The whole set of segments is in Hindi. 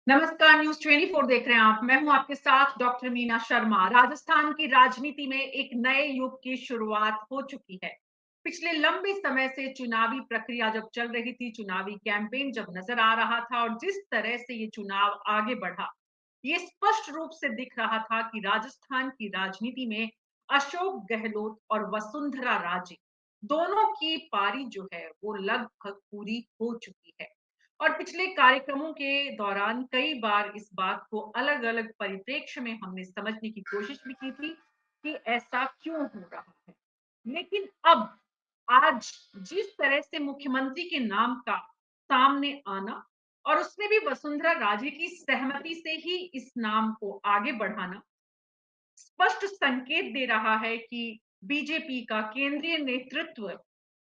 नमस्कार, न्यूज़ 24 देख रहे हैं आप। मैं हूं आपके साथ डॉक्टर मीना शर्मा। राजस्थान की राजनीति में एक नए युग की शुरुआत हो चुकी है। पिछले लंबे समय से चुनावी प्रक्रिया जब चल रही थी, चुनावी कैंपेन जब नजर आ रहा था और जिस तरह से ये चुनाव आगे बढ़ा, ये स्पष्ट रूप से दिख रहा था कि राजस्थान की राजनीति में अशोक गहलोत और वसुंधरा राजे दोनों की पारी जो है वो लगभग पूरी हो चुकी है। और पिछले कार्यक्रमों के दौरान कई बार इस बात को अलग-अलग परिप्रेक्ष्य में हमने समझने की कोशिश भी की थी कि ऐसा क्यों हो रहा है। लेकिन अब आज जिस तरह से मुख्यमंत्री के नाम का सामने आना और उसमें भी वसुंधरा राजे की सहमति से ही इस नाम को आगे बढ़ाना स्पष्ट संकेत दे रहा है कि बीजेपी का केंद्रीय नेतृत्व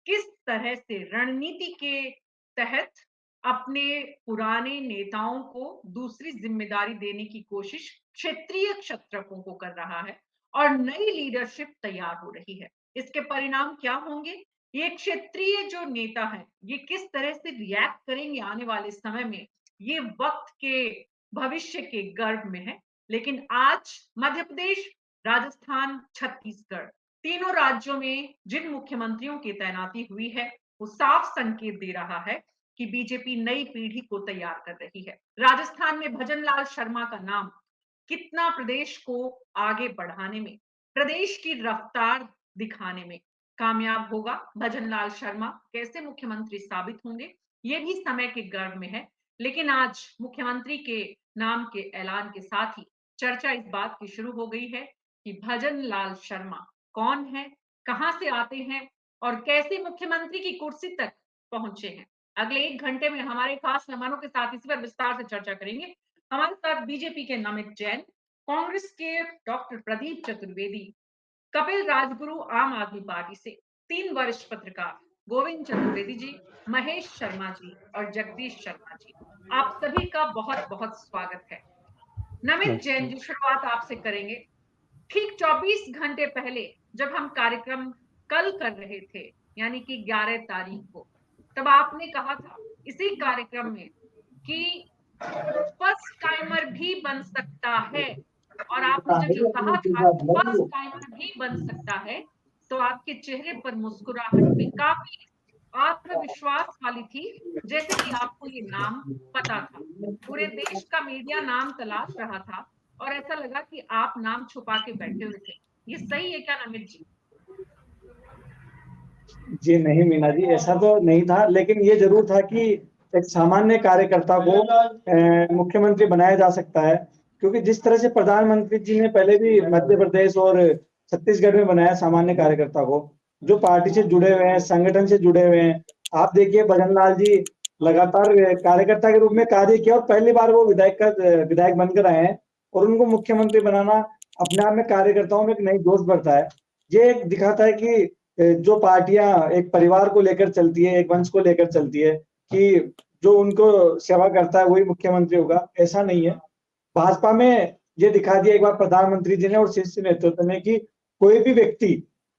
किस तरह से रणनीति के तहत अपने पुराने नेताओं को दूसरी जिम्मेदारी देने की कोशिश क्षेत्रीय क्षत्रपों को कर रहा है और नई लीडरशिप तैयार हो रही है। इसके परिणाम क्या होंगे? ये क्षेत्रीय जो नेता है, ये किस तरह से रिएक्ट करेंगे आने वाले समय में, ये वक्त के भविष्य के गर्भ में है। लेकिन आज मध्य प्रदेश, राजस्थान, छत्तीसगढ़ तीनों राज्यों में जिन मुख्यमंत्रियों की तैनाती हुई है, वो साफ संकेत दे रहा है कि बीजेपी नई पीढ़ी को तैयार कर रही है। राजस्थान में भजनलाल शर्मा का नाम कितना प्रदेश को आगे बढ़ाने में, प्रदेश की रफ्तार दिखाने में कामयाब होगा? भजनलाल शर्मा कैसे मुख्यमंत्री साबित होंगे, ये भी समय के गर्भ में है। लेकिन आज मुख्यमंत्री के नाम के ऐलान के साथ ही चर्चा इस बात की शुरू हो गई है कि भजनलाल शर्मा कौन है, कहां से आते हैं और कैसे मुख्यमंत्री की कुर्सी तक पहुंचे हैं। अगले 1 घंटे में हमारे खास मेहमानों के साथ इसी पर विस्तार से चर्चा करेंगे। हमारे साथ बीजेपी के नमित जैन, कांग्रेस के डॉक्टर प्रदीप चतुर्वेदी, कपिल राजगुरु आम आदमी पार्टी से, 3 वरिष्ठ पत्रकार गोविंद चतुर्वेदी जी, महेश शर्मा जी और जगदीश शर्मा जी। आप सभी का बहुत बहुत स्वागत है। नमित जैन जी, शुरुआत आपसे करेंगे। ठीक 24 घंटे पहले जब हम कार्यक्रम कल कर रहे थे, यानी कि 11 तारीख को, तब आपने कहा था इसी कार्यक्रम में कि फर्स्ट टाइमर भी बन सकता है। और आपने जो कहा था कि फर्स्ट टाइमर भी बन सकता है, तो आपके चेहरे पर मुस्कुराहट भी काफी आत्मविश्वास वाली थी, जैसे कि आपको ये नाम पता था। पूरे देश का मीडिया नाम तलाश रहा था और ऐसा लगा कि आप नाम छुपा के बैठे हुए थे। ये सही है क्या नमित जी? जी नहीं मीना जी, ऐसा तो नहीं था, लेकिन ये जरूर था कि एक सामान्य कार्यकर्ता को मुख्यमंत्री बनाया जा सकता है। क्योंकि जिस तरह से प्रधानमंत्री जी ने पहले भी मध्य प्रदेश और छत्तीसगढ़ में बनाया सामान्य कार्यकर्ता को, जो पार्टी से जुड़े हुए हैं, संगठन से जुड़े हुए हैं। आप देखिए, भजनलाल जी लगातार कार्यकर्ता के रूप में कार्य किया और पहली बार वो विधायक बनकर आए हैं, और उनको मुख्यमंत्री बनाना अपने आप में कार्यकर्ताओं में एक नई जोश भरता है। ये एक दिखाता है कि जो पार्टियां एक परिवार को लेकर चलती है, एक वंश को लेकर चलती है, कि जो उनको सेवा करता है वही मुख्यमंत्री होगा, ऐसा नहीं है। भाजपा में ये दिखा दिया एक बार प्रधानमंत्री जी ने और शीर्ष नेतृत्व ने कि कोई भी व्यक्ति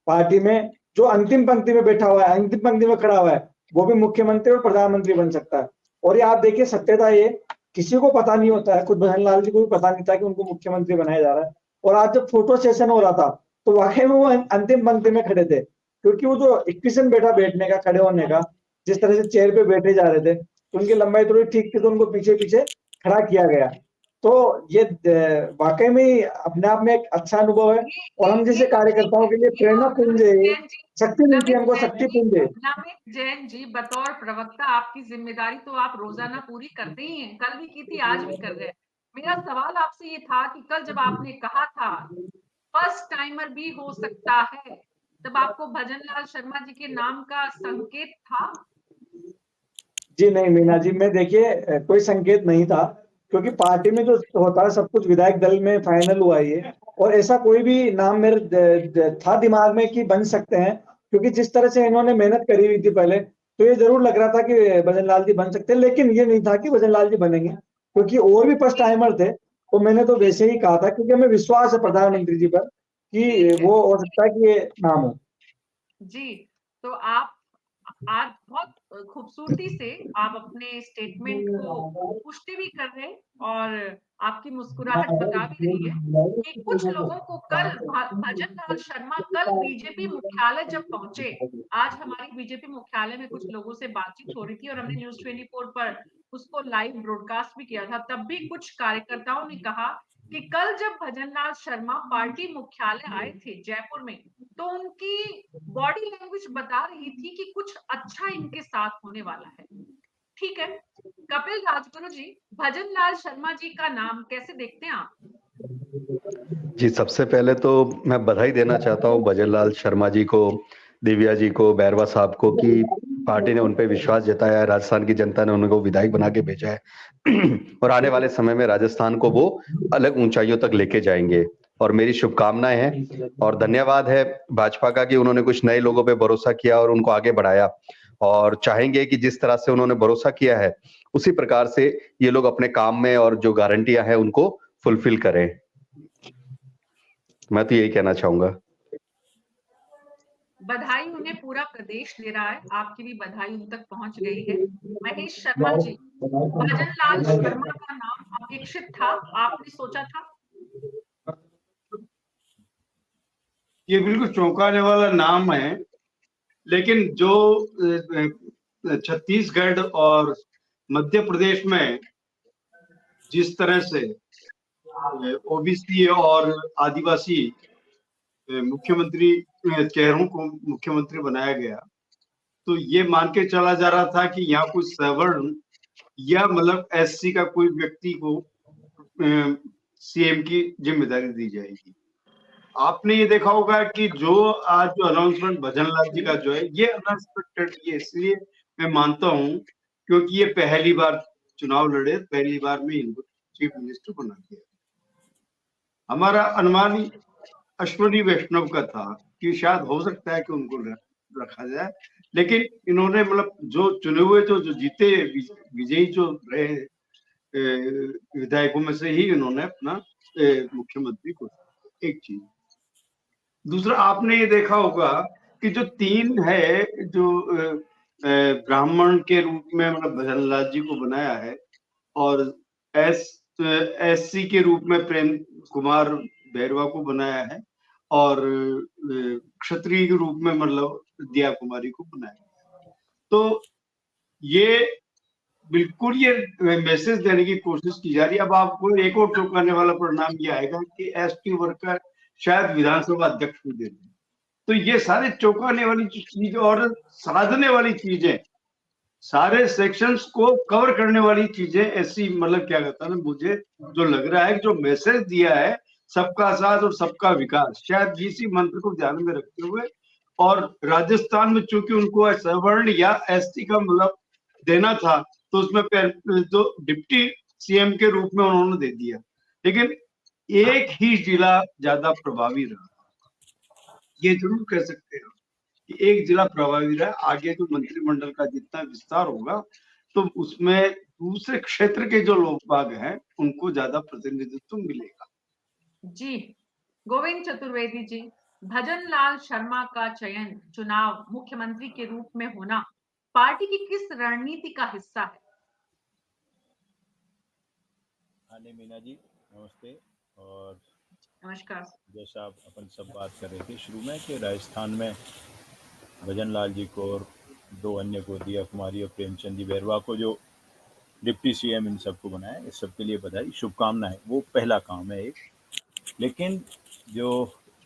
पार्टी में जो अंतिम पंक्ति में बैठा हुआ है, अंतिम पंक्ति में खड़ा हुआ है, वो भी मुख्यमंत्री और प्रधानमंत्री बन सकता है। और ये आप देखिए, सत्यता ये किसी को पता नहीं होता है, खुद भजनलाल जी को भी पता नहीं था कि उनको मुख्यमंत्री बनाया जा रहा है। और आज जब फोटो सेशन हो रहा था, तो वाकई में वो अंतिम पंक्ति में खड़े थे, क्योंकि वो जो इक्वेशन बैठा बैठने का, खड़े होने का, जिस तरह से चेयर पे बैठे जा रहे थे, तो उनकी लंबाई थोड़ी ठीक थी, तो उनको पीछे पीछे खड़ा किया गया। तो ये वाकई में ही अपने आप में एक अच्छा अनुभव है, ये और ये हम ये जैसे तो ठीक कार्यकर्ताओं है। के लिए ये तो प्रेरणा पुंज है, ये जैन जी, शक्ति मिलती है नमित हमको, जैन शक्ति जी, पुंज है। नमित जैन जी, बतौर प्रवक्ता आपकी जिम्मेदारी तो आप रोजाना पूरी करते ही हैं। कल भी की थी, आज भी कर रहे हैं। मेरा सवाल आपसे ये था कि कल जब आपने कहा था फर्स्ट टाइमर भी हो सकता है, तब आपको भजनलाल शर्मा जी के नाम का संकेत था? जी नहीं मीना जी, मैं देखिए कोई संकेत नहीं था, क्योंकि पार्टी में जो होता है सब कुछ विधायक दल में फाइनल हुआ ये। और ऐसा कोई भी नाम मेरे था दिमाग में कि बन सकते हैं, क्योंकि जिस तरह से इन्होंने मेहनत करी हुई थी पहले, तो ये जरूर लग रहा था कि भजनलाल जी बन सकते हैं, लेकिन ये नहीं था कि भजनलाल जी बनेंगे, क्योंकि और भी फर्स्ट टाइमर थे। तो मैंने तो ठीक वैसे ही कहा था, क्योंकि हमें विश्वास है प्रधानमंत्री जी पर कि ठीक है। वो हो सकता है कि ये नाम हो। जी, तो आप आज बहुत खूबसूरती से आप अपने स्टेटमेंट को पुष्टि भी कर रहे हैं और आपकी मुस्कुराहट बता भी रही है कि कुछ लोगों को कल भजन लाल शर्मा कल बीजेपी मुख्यालय जब पहुंचे, आज हमारी बीजेपी मुख्यालय में कुछ लोगों से बातचीत हो रही थी और हमने न्यूज़ 24 पर उसको लाइव ब्रॉडकास्ट भी किया था। तब भी कुछ कार्यकर्ताओं ने कहा कि कल जब भजन लाल शर्मा पार्टी मुख्यालय आए थे जयपुर में, तो उनकी बॉडी लैंग्वेज बता रही थी कि कुछ अच्छा इनके साथ होने वाला है। ठीक है, कपिल राजगुरु जी, भजन लाल शर्मा जी का नाम कैसे देखते हैं आप? जी, सबसे पहले तो मैं बधाई देना चाहता हूँ भजनलाल शर्मा जी को, दिव्या जी को, बैरवा साहब को कि पार्टी ने उन पे विश्वास जताया है, राजस्थान की जनता ने उनको विधायक बना के भेजा है और आने वाले समय में राजस्थान को वो अलग ऊंचाइयों तक लेके जाएंगे और मेरी शुभकामनाएं हैं और धन्यवाद है भाजपा का कि उन्होंने कुछ नए लोगों पे भरोसा किया और उनको आगे बढ़ाया और चाहेंगे कि जिस तरह से उन्होंने भरोसा किया है उसी प्रकार से ये लोग अपने काम में और जो गारंटियां हैं उनको फुलफिल करें। मैं तो यही कहना चाहूंगा। बधाई उन्हें पूरा प्रदेश दे रहा है, आपकी भी बधाई उन तक पहुंच गई है। महेश शर्मा जी, भजन लाल शर्मा का नाम अपेक्षित था, आपने सोचा था? ये बिल्कुल चौंकाने वाला नाम है, लेकिन जो छत्तीसगढ़ और मध्य प्रदेश में जिस तरह से ओबीसी और आदिवासी मुख्यमंत्री चेहरों को मुख्यमंत्री बनाया गया, तो ये मान के चला जा रहा था कि यहाँ कुछ सवर्ण या मतलब एससी का कोई व्यक्ति को सीएम की जिम्मेदारी दी जाएगी। आपने ये देखा होगा कि जो आज जो अनाउंसमेंट भजन लाल जी का जो है ये अनएक्सपेक्टेड, ये इसलिए मैं मानता हूँ क्योंकि ये पहली बार चुनाव लड़े, पहली बार में इनको चीफ मिनिस्टर बना दिया। हमारा अनुमान अश्वनी वैष्णव का था कि शायद हो सकता है कि उनको रखा जाए, लेकिन इन्होंने मतलब जो चुने हुए जो जीते विजयी जो रहे विधायकों में से ही इन्होंने अपना मुख्यमंत्री को। एक चीज, दूसरा आपने ये देखा होगा कि जो तीन है जो ब्राह्मण के रूप में मतलब भजन लाल जी को बनाया है और एससी के रूप में प्रेम कुमार बैरवा को बनाया है और क्षत्रिय के रूप में मतलब दिया कुमारी को बनाया है। तो ये बिल्कुल ये मैसेज देने की कोशिश की जा रही है। अब आपको एक और चौंकाने वाला परिणाम ये आएगा कि एसटी वर्कर शायद विधानसभा अध्यक्ष भी दे दें। तो ये सारे चौंकाने वाली चीज और साधने वाली चीजें, सारे सेक्शंस को कवर करने वाली चीजें ऐसी, मतलब क्या कहता है ना, मुझे जो लग रहा है जो मैसेज दिया है सबका साथ और सबका विकास, शायद इसी मंत्र को ध्यान में रखते हुए, और राजस्थान में चूंकि उनको सवर्ण या एसटी का मतलब देना था तो उसमें तो डिप्टी सीएम के रूप में उन्होंने दे दिया, लेकिन एक ही जिला ज्यादा प्रभावी रहा, ये जरूर कह सकते हैं कि एक जिला प्रभावी रहा। आगे जो मंत्रिमंडल का जितना विस्तार होगा तो उसमें दूसरे क्षेत्र के जो लोग बाग हैं उनको ज्यादा प्रतिनिधित्व मिलेगा। जी, गोविंद चतुर्वेदी जी, भजन लाल शर्मा का चयन चुनाव मुख्यमंत्री के रूप में होना पार्टी की किस रणनीति का हिस्सा है? मीना जी नमस्ते। और नमस्कार। जैसा आप अपन सब बात कर रहे थे शुरू में कि राजस्थान में भजन लाल जी को और दो अन्य को, दिया कुमारी और प्रेमचंद जी बैरवा को, जो डिप्टी सीएम इन सबको बनाया, इस सब के लिए बधाई, शुभकामनाएं। वो पहला काम है एक। लेकिन जो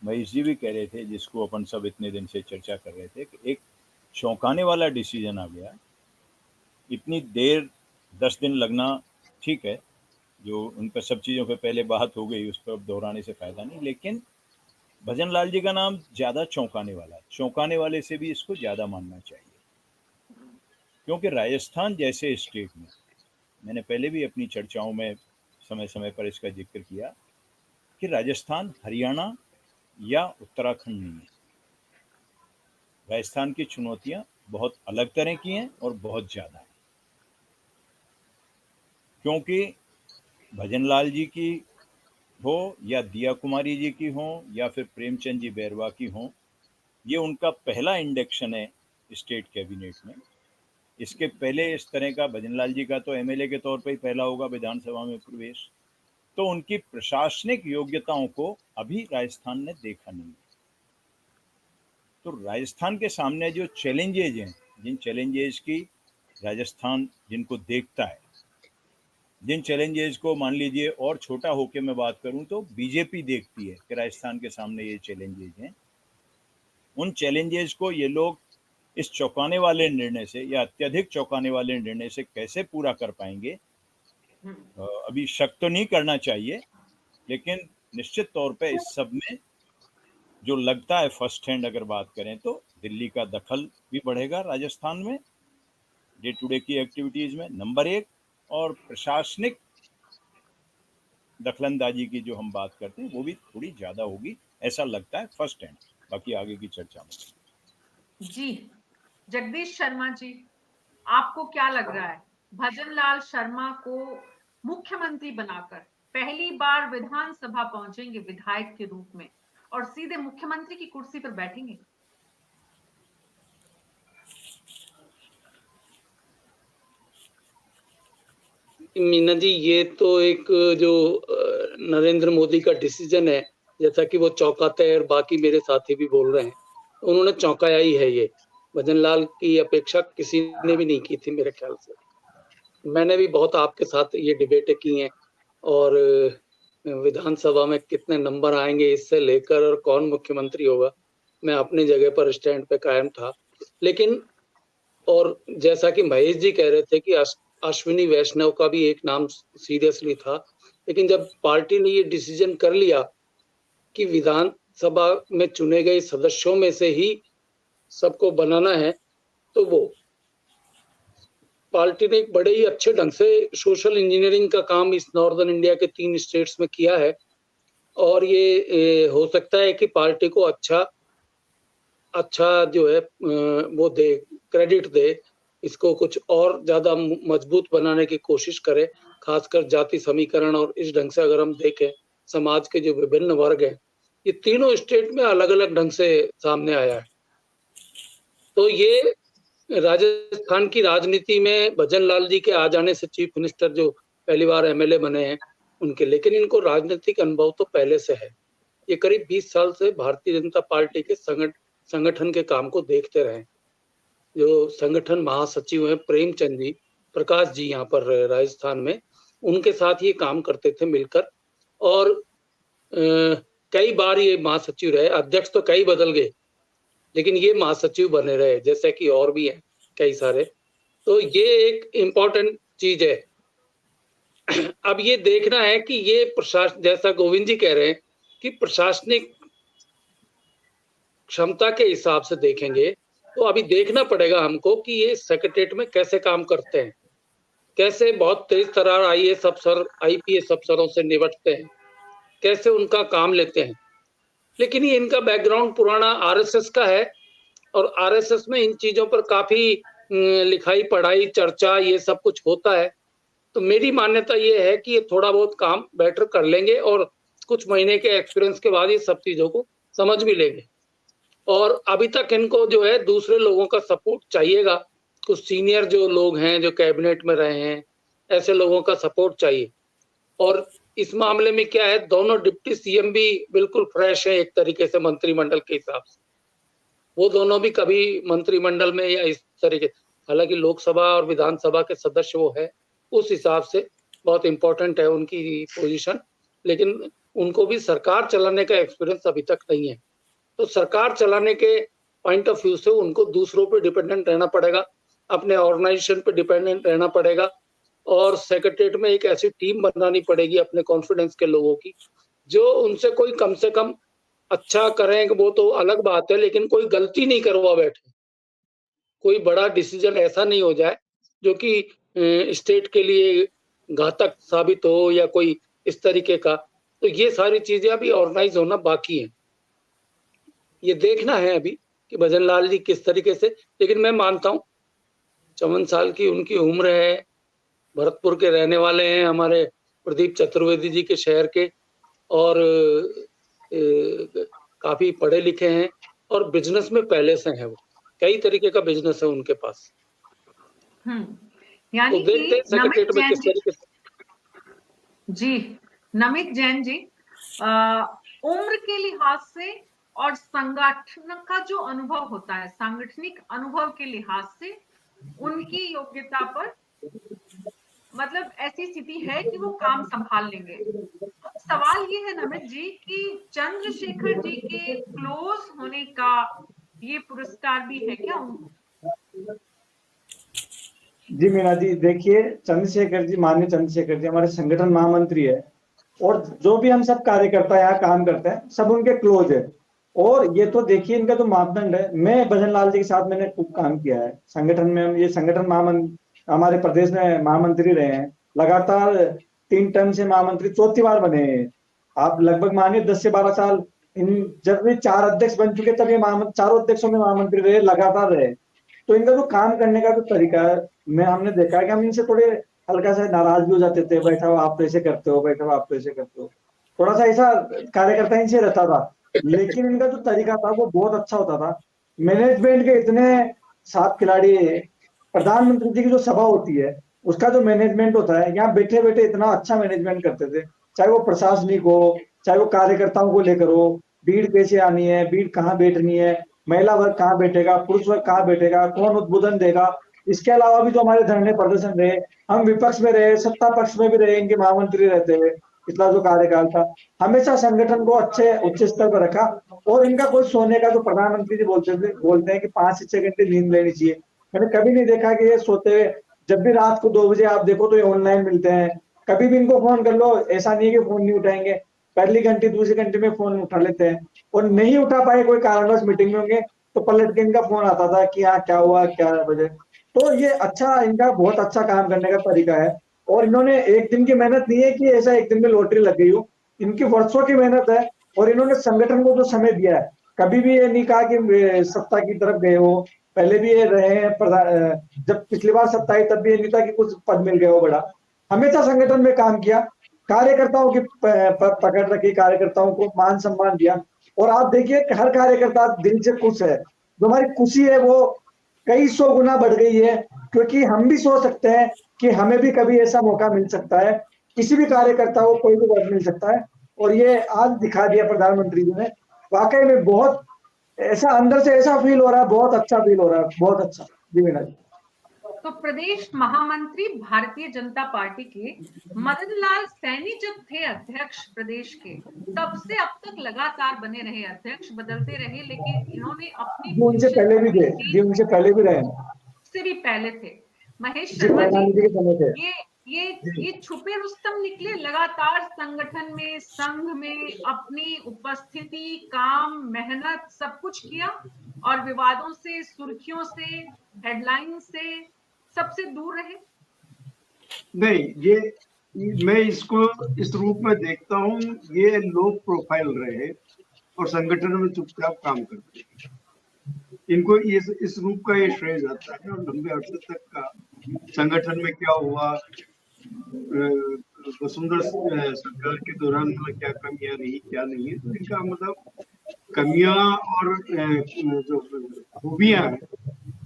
महेश जी भी कह रहे थे, जिसको अपन सब इतने दिन से चर्चा कर रहे थे, कि एक चौंकाने वाला डिसीजन आ गया। इतनी देर 10 दिन लगना ठीक है, जो उन पर सब चीज़ों पे पहले बात हो गई, उस पर अब दोहराने से फायदा नहीं। लेकिन भजन लाल जी का नाम ज़्यादा चौंकाने वाला है, चौंकाने वाले से भी इसको ज़्यादा मानना चाहिए, क्योंकि राजस्थान जैसे स्टेट में, मैंने पहले भी अपनी चर्चाओं में समय समय पर इसका जिक्र किया कि राजस्थान हरियाणा या उत्तराखंड नहीं है। राजस्थान की चुनौतियां बहुत अलग तरह की हैं और बहुत ज़्यादा हैं, क्योंकि भजन लाल जी की हो या दिया कुमारी जी की हो या फिर प्रेमचंद जी बैरवा की हो, ये उनका पहला इंडक्शन है स्टेट कैबिनेट में। इसके पहले इस तरह का भजनलाल जी का तो एमएलए के तौर पे ही पहला होगा विधानसभा में प्रवेश, तो उनकी प्रशासनिक योग्यताओं को अभी राजस्थान ने देखा नहीं। तो राजस्थान के सामने जो चैलेंजेज हैं, जिन चैलेंजेज की राजस्थान जिनको देखता है, जिन चैलेंजेस को मान लीजिए और छोटा होके मैं बात करूं तो बीजेपी देखती है कि राजस्थान के सामने ये चैलेंजेस हैं, उन चैलेंजेस को ये लोग इस चौंकाने वाले निर्णय से या अत्यधिक चौंकाने वाले निर्णय से कैसे पूरा कर पाएंगे, अभी शक तो नहीं करना चाहिए, लेकिन निश्चित तौर पे इस सब में जो लगता है फर्स्ट हैंड अगर बात करें तो दिल्ली का दखल भी बढ़ेगा राजस्थान में डे टू डे की एक्टिविटीज में, नंबर एक, और प्रशासनिक दखलंदाजी की जो हम बात करते हैं वो भी थोड़ी ज्यादा होगी, ऐसा लगता है फर्स्ट हैंड। बाकी आगे की चर्चा में। जी जगदीश शर्मा जी, आपको क्या लग रहा है, भजनलाल शर्मा को मुख्यमंत्री बनाकर पहली बार विधानसभा पहुंचेंगे विधायक के रूप में और सीधे मुख्यमंत्री की कुर्सी पर बैठेंगे? मीना जी, ये तो एक जो नरेंद्र मोदी का डिसीजन है, जैसा कि वो चौंकाते हैं और बाकी मेरे साथी भी बोल रहे हैं, उन्होंने चौंकाया ही है। ये भजनलाल की अपेक्षा किसी ने भी नहीं की थी मेरे ख्याल से। मैंने भी बहुत आपके साथ ये डिबेटें की हैं और विधानसभा में कितने नंबर आएंगे इससे लेकर और कौन मुख्यमंत्री होगा, मैं अपनी जगह पर स्टैंड पे कायम था। लेकिन और जैसा कि महेश जी कह रहे थे कि अश्विनी वैष्णव का भी एक नाम सीरियसली था, लेकिन जब पार्टी ने ये डिसीजन कर लिया कि विधानसभा में चुने गए सदस्यों में से ही सबको बनाना है, तो वो पार्टी ने एक बड़े ही अच्छे ढंग से सोशल इंजीनियरिंग का काम इस नॉर्दर्न इंडिया के 3 स्टेट्स में किया है। और ये हो सकता है कि पार्टी को अच्छा जो है वो दे, क्रेडिट दे, इसको कुछ और ज्यादा मजबूत बनाने की कोशिश करे, खासकर जाति समीकरण। और इस ढंग से अगर हम देखें समाज के जो विभिन्न वर्ग हैं, ये तीनों स्टेट में अलग अलग ढंग से सामने आया है। तो ये राजस्थान की राजनीति में भजनलाल जी के आ जाने से चीफ मिनिस्टर जो पहली बार एमएलए बने हैं उनके, लेकिन इनको राजनीतिक अनुभव तो पहले से है। ये करीब 20 साल से भारतीय जनता पार्टी के संगठन के काम को देखते रहे। जो संगठन महासचिव हैं प्रेमचंद जी, प्रकाश जी यहाँ पर राजस्थान में, उनके साथ ये काम करते थे मिलकर। और कई बार ये महासचिव रहे, अध्यक्ष तो कई बदल गए, लेकिन ये महासचिव बने रहे, जैसे कि और भी हैं कई सारे। तो ये एक इम्पोर्टेंट चीज है। अब ये देखना है कि ये प्रशासन, जैसा गोविंद जी कह रहे हैं कि प्रशासनिक क्षमता के हिसाब से देखेंगे, तो अभी देखना पड़ेगा हमको कि ये सेक्रेटरीट में कैसे काम करते हैं, कैसे बहुत तेज तर्रार आईएएस अफसर आईपीएस अफसरों से निपटते हैं, कैसे उनका काम लेते हैं। लेकिन ये इनका बैकग्राउंड पुराना आरएसएस का है और आरएसएस में इन चीजों पर काफी लिखाई पढ़ाई चर्चा ये सब कुछ होता है। तो मेरी मान्यता ये है कि ये थोड़ा बहुत काम बेटर कर लेंगे और कुछ महीने के एक्सपीरियंस के बाद ये सब चीजों को समझ भी लेंगे। और अभी तक इनको जो है दूसरे लोगों का सपोर्ट चाहिएगा, कुछ सीनियर जो लोग हैं जो कैबिनेट में रहे हैं, ऐसे लोगों का सपोर्ट चाहिए। और इस मामले में क्या है, दोनों डिप्टी सीएम भी बिल्कुल फ्रेश हैं एक तरीके से मंत्रिमंडल के हिसाब से। वो दोनों भी कभी मंत्रिमंडल में या इस तरीके, हालांकि लोकसभा और विधानसभा के सदस्य वो है, उस हिसाब से बहुत इंपॉर्टेंट है उनकी पोजीशन, लेकिन उनको भी सरकार चलाने का एक्सपीरियंस अभी तक नहीं है। तो सरकार चलाने के पॉइंट ऑफ व्यू से उनको दूसरों पे डिपेंडेंट रहना पड़ेगा, अपने ऑर्गेनाइजेशन पे डिपेंडेंट रहना पड़ेगा और सेक्रेटरीट में एक ऐसी टीम बनानी पड़ेगी अपने कॉन्फिडेंस के लोगों की, जो उनसे कोई कम से कम अच्छा करें, वो तो अलग बात है, लेकिन कोई गलती नहीं करवा बैठे, कोई बड़ा डिसीजन ऐसा नहीं हो जाए जो कि स्टेट के लिए घातक साबित हो या कोई इस तरीके का। तो ये सारी चीजें अभी ऑर्गेनाइज होना बाकी है। ये देखना है अभी कि भजनलाल जी किस तरीके से, लेकिन मैं मानता हूँ 54 साल की उनकी उम्र है, भरतपुर के रहने वाले हैं, हमारे प्रदीप चतुर्वेदी जी के शहर के, और काफी पढ़े लिखे हैं और बिजनेस में पहले से हैं, वो कई तरीके का बिजनेस है उनके पास। यानी तो देखते हैं कि नमित सेक्रेटरीट में जैन किस जी, तरीके से। जी नमित जैन जी, उम्र के लिहाज से और संगठन का जो अनुभव होता है, सांगठनिक अनुभव के लिहाज से उनकी योग्यता पर मतलब ऐसी स्थिति है कि वो काम संभाल लेंगे। अब सवाल ये है नमित जी कि चंद्रशेखर जी के क्लोज होने का ये पुरस्कार भी है क्या उनको? जी मीना जी, देखिए चंद्रशेखर जी, माननीय चंद्रशेखर जी हमारे संगठन महामंत्री है, और जो भी हम सब कार्यकर्ता यहाँ काम करते हैं सब उनके क्लोज है। और ये तो देखिए इनका जो मापदंड है, मैं भजन लाल जी के साथ मैंने खूब काम किया है संगठन में। हम ये संगठन महामंत्री हमारे प्रदेश में महामंत्री रहे हैं, लगातार 3 टर्म से महामंत्री चौथी बार बने हैं। आप लगभग मानिए 10 से 12 साल इन, जब भी 4 अध्यक्ष बन चुके तब ये चारों अध्यक्षों में महामंत्री रहे, लगातार रहे। तो इनका जो काम करने का जो तरीका है, मैं हमने देखा है कि हम इनसे थोड़े हल्का सा नाराज भी हो जाते थे, बैठा हो आप तो ऐसे करते हो, बैठा हो आप तो ऐसे करते हो, थोड़ा सा ऐसा कार्यकर्ता इनसे रहता था। लेकिन इनका जो तरीका था वो बहुत अच्छा होता था। मैनेजमेंट के इतने 7 खिलाड़ी, प्रधानमंत्री जी की जो सभा होती है उसका जो मैनेजमेंट होता है, यहाँ बैठे बैठे इतना अच्छा मैनेजमेंट करते थे, चाहे वो प्रशासनिक हो, चाहे वो कार्यकर्ताओं को लेकर हो, भीड़ कैसे आनी है, भीड़ कहाँ बैठनी है, महिला वर्ग कहाँ बैठेगा, पुरुष वर्ग कहाँ बैठेगा, कौन उद्बोधन देगा। इसके अलावा भी जो हमारे धरने प्रदर्शन रहे, हम विपक्ष में रहे, सत्ता पक्ष में भी रहे, इनके महामंत्री रहते हुए पिछला जो कार्यकाल था, हमेशा संगठन को अच्छे उच्च स्तर पर रखा। और इनका कोई सोने का, जो प्रधानमंत्री जी बोलते हैं कि 5 से 6 घंटे नींद लेनी चाहिए, मैंने कभी नहीं देखा कि ये सोते हुए, जब भी रात को 2 बजे आप देखो तो ये ऑनलाइन मिलते हैं। कभी भी इनको फोन कर लो, ऐसा नहीं है कि फोन नहीं उठाएंगे, पहली घंटे दूसरी घंटे में फोन उठा लेते हैं। और नहीं उठा पाए, कोई कारणवश मीटिंग में होंगे तो पलट के इनका फोन आता था कि हाँ क्या हुआ, क्या वजह। तो ये अच्छा, इनका बहुत अच्छा काम करने का तरीका है। और इन्होंने एक दिन की मेहनत नहीं है कि ऐसा एक दिन में लॉटरी लग गई हो, इनकी वर्षों की मेहनत है। और इन्होंने संगठन को जो समय दिया है, कभी भी ये नहीं कहा कि सत्ता की तरफ गए हो। पहले भी ये रहे हैं जब पिछली बार सत्ता आई तब भी ये नहीं था कि कुछ पद मिल गया हो बड़ा, हमेशा संगठन में काम किया, कार्यकर्ताओं की पकड़ रखी, कार्यकर्ताओं को मान सम्मान दिया। और आप देखिए हर कार्यकर्ता दिल से खुश है। जो हमारी खुशी है वो कई 100 गुना बढ़ गई है, क्योंकि हम भी सोच सकते हैं कि हमें भी कभी ऐसा मौका मिल सकता है, किसी भी कार्यकर्ता को कोई भी पद मिल सकता है। और ये आज दिखा दिया प्रधानमंत्री जी ने, वाकई में बहुत ऐसा अंदर से ऐसा फील हो रहा है, बहुत अच्छा फील हो रहा है, बहुत अच्छा। जी मीना जी। तो प्रदेश महामंत्री भारतीय जनता पार्टी के मदन लाल सैनी जब थे अध्यक्ष प्रदेश के, तब से अब तक लगातार बने रहे, अध्यक्ष बदलते रहे, लेकिन इन्होंने अपनी जी उनसे पहले भी थे, जी उनसे पहले भी रहे, से भी पहले थे। महेश जी शर्मा जी, प्रधानमंत्री के समय थे। ये छुपे रुस्तम निकले, लगातार संगठन में, संघ में अपनी उपस्थिति, काम, मेहनत सब कुछ किया और विवादों से, सुर्खियों से, हेडलाइन से सबसे दूर रहे। नहीं, ये मैं इसको इस रूप में देखता हूँ, ये लो प्रोफाइल रहे और संगठन में चुपचाप काम करते हैं। इनको इस रूप का ये श्रेय जाता है। और लंबे अरसे तक का संगठन में क्या हुआ, वसुंधरा सरकार के दौरान मतलब क्या कमियां रही, क्या नहीं है, तो इनका मतलब कमियां और जो खूबियां हैं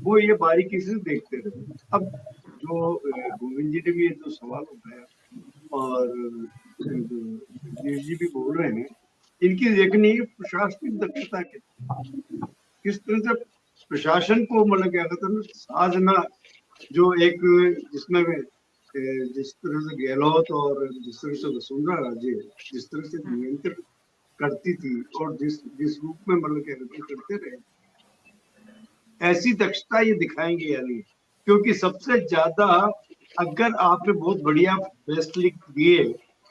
वो ये बारीकी से देखते रहे। अब जो गोविंद जी ने भी जो सवाल उठाया और जी भी बोल रहे हैं, इनकी देखनी है प्रशासनिक दक्षता के, किस तरह से प्रशासन को मतलब क्या कहते हैं साधना, जो एक जिसमें जिस तरह से गहलोत और जिस तरह से वसुंधरा राजे जिस तरह से नियंत्रण करती थी और जिस रूप में मतलब क्या करते रहे, ऐसी दक्षता ये दिखाएंगे या नहीं। क्योंकि सबसे ज्यादा अगर आपने बहुत बढ़िया फैसले लिख दिए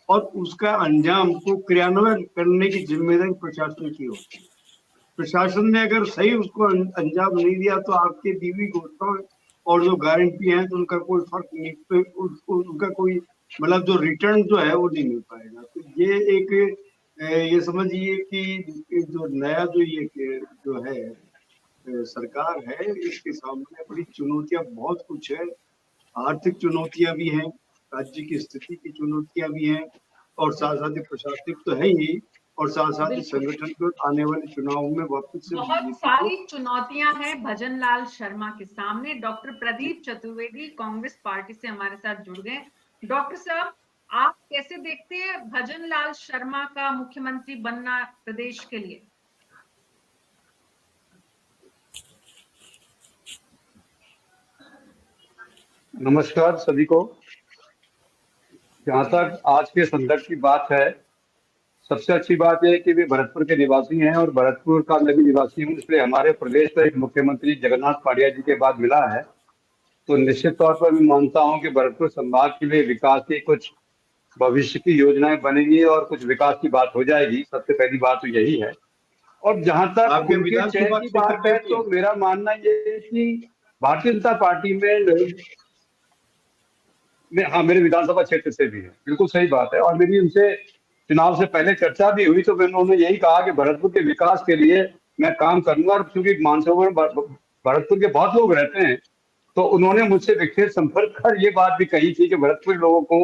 और उसका अंजाम को क्रियान्वयन करने की जिम्मेदारी प्रशासन की होती है। प्रशासन ने अगर सही उसको अंजाम नहीं दिया तो आपके दी हुई घोषणाओं और जो गारंटी है तो उनका कोई फर्क नहीं, उनका कोई मतलब जो रिटर्न जो है वो नहीं मिल पाएगा। तो ये एक ये समझिए कि जो नया जो ये जो है सरकार है, इसके सामने बड़ी चुनौतियां बहुत कुछ है। आर्थिक चुनौतियां भी हैं, राज्य की स्थिति की चुनौतियां भी हैं और साथ साथ प्रशासनिक तो है ही, और साथ साथ इस बिल्कुल। संगठन को आने वाले चुनाव में वापस से बहुत बीजेपी सारी चुनौतियां हैं भजन लाल शर्मा के सामने। डॉक्टर प्रदीप चतुर्वेदी कांग्रेस पार्टी से हमारे साथ जुड़ गए। डॉक्टर साहब, आप कैसे देखते हैं भजन लाल शर्मा का मुख्यमंत्री बनना प्रदेश के लिए? नमस्कार सभी को। जहाँ तक आज के संदर्भ की बात है, सबसे अच्छी बात यह है कि वे भरतपुर के निवासी हैं और भरतपुर का मैं भी निवासी हूँ, इसलिए हमारे प्रदेश का एक मुख्यमंत्री जगन्नाथ पाटिया जी के बाद मिला है। तो निश्चित तौर पर मैं मानता हूँ कि भरतपुर संभाग के लिए विकास की कुछ भविष्य की योजनाएं बनेगी और कुछ विकास की बात हो जाएगी। सबसे पहली बात तो यही है। और जहां तक आपके उनके विधानसभा चयन की बात क्षेत्र है, में तो मेरा मानना ये है कि भारतीय जनता पार्टी में हाँ, मेरे विधानसभा क्षेत्र से भी है, बिल्कुल सही बात है। और मेरी उनसे चुनाव से पहले चर्चा भी हुई, तो मैंने उन्होंने यही कहा कि भरतपुर के विकास के लिए मैं काम करूंगा। और क्योंकि मानसरोवर में भरतपुर के बहुत लोग रहते हैं, तो उन्होंने मुझसे व्यक्तिगत संपर्क कर ये बात भी कही थी कि भरतपुर लोगों को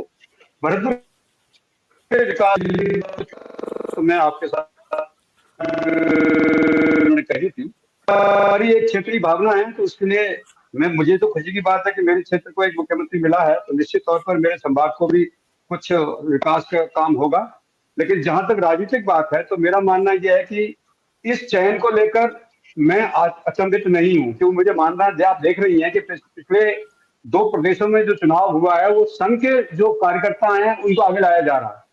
भरतपुर के विकास तो मैं आपके साथ कही थी। हमारी एक क्षेत्रीय भावना है, तो उसके लिए मुझे तो खुशी की बात है कि मेरे क्षेत्र को एक मुख्यमंत्री मिला है, तो निश्चित तौर पर मेरे संभाग को भी कुछ विकास का काम होगा। लेकिन जहां तक राजनीतिक बात है, तो मेरा मानना यह है कि इस चयन को लेकर मैं अचंभित नहीं हूं, क्योंकि मुझे मानना है, आप देख रही हैं कि पिछले 2 प्रदेशों में जो चुनाव हुआ है, वो संघ के जो कार्यकर्ता हैं उनको आगे लाया जा रहा है।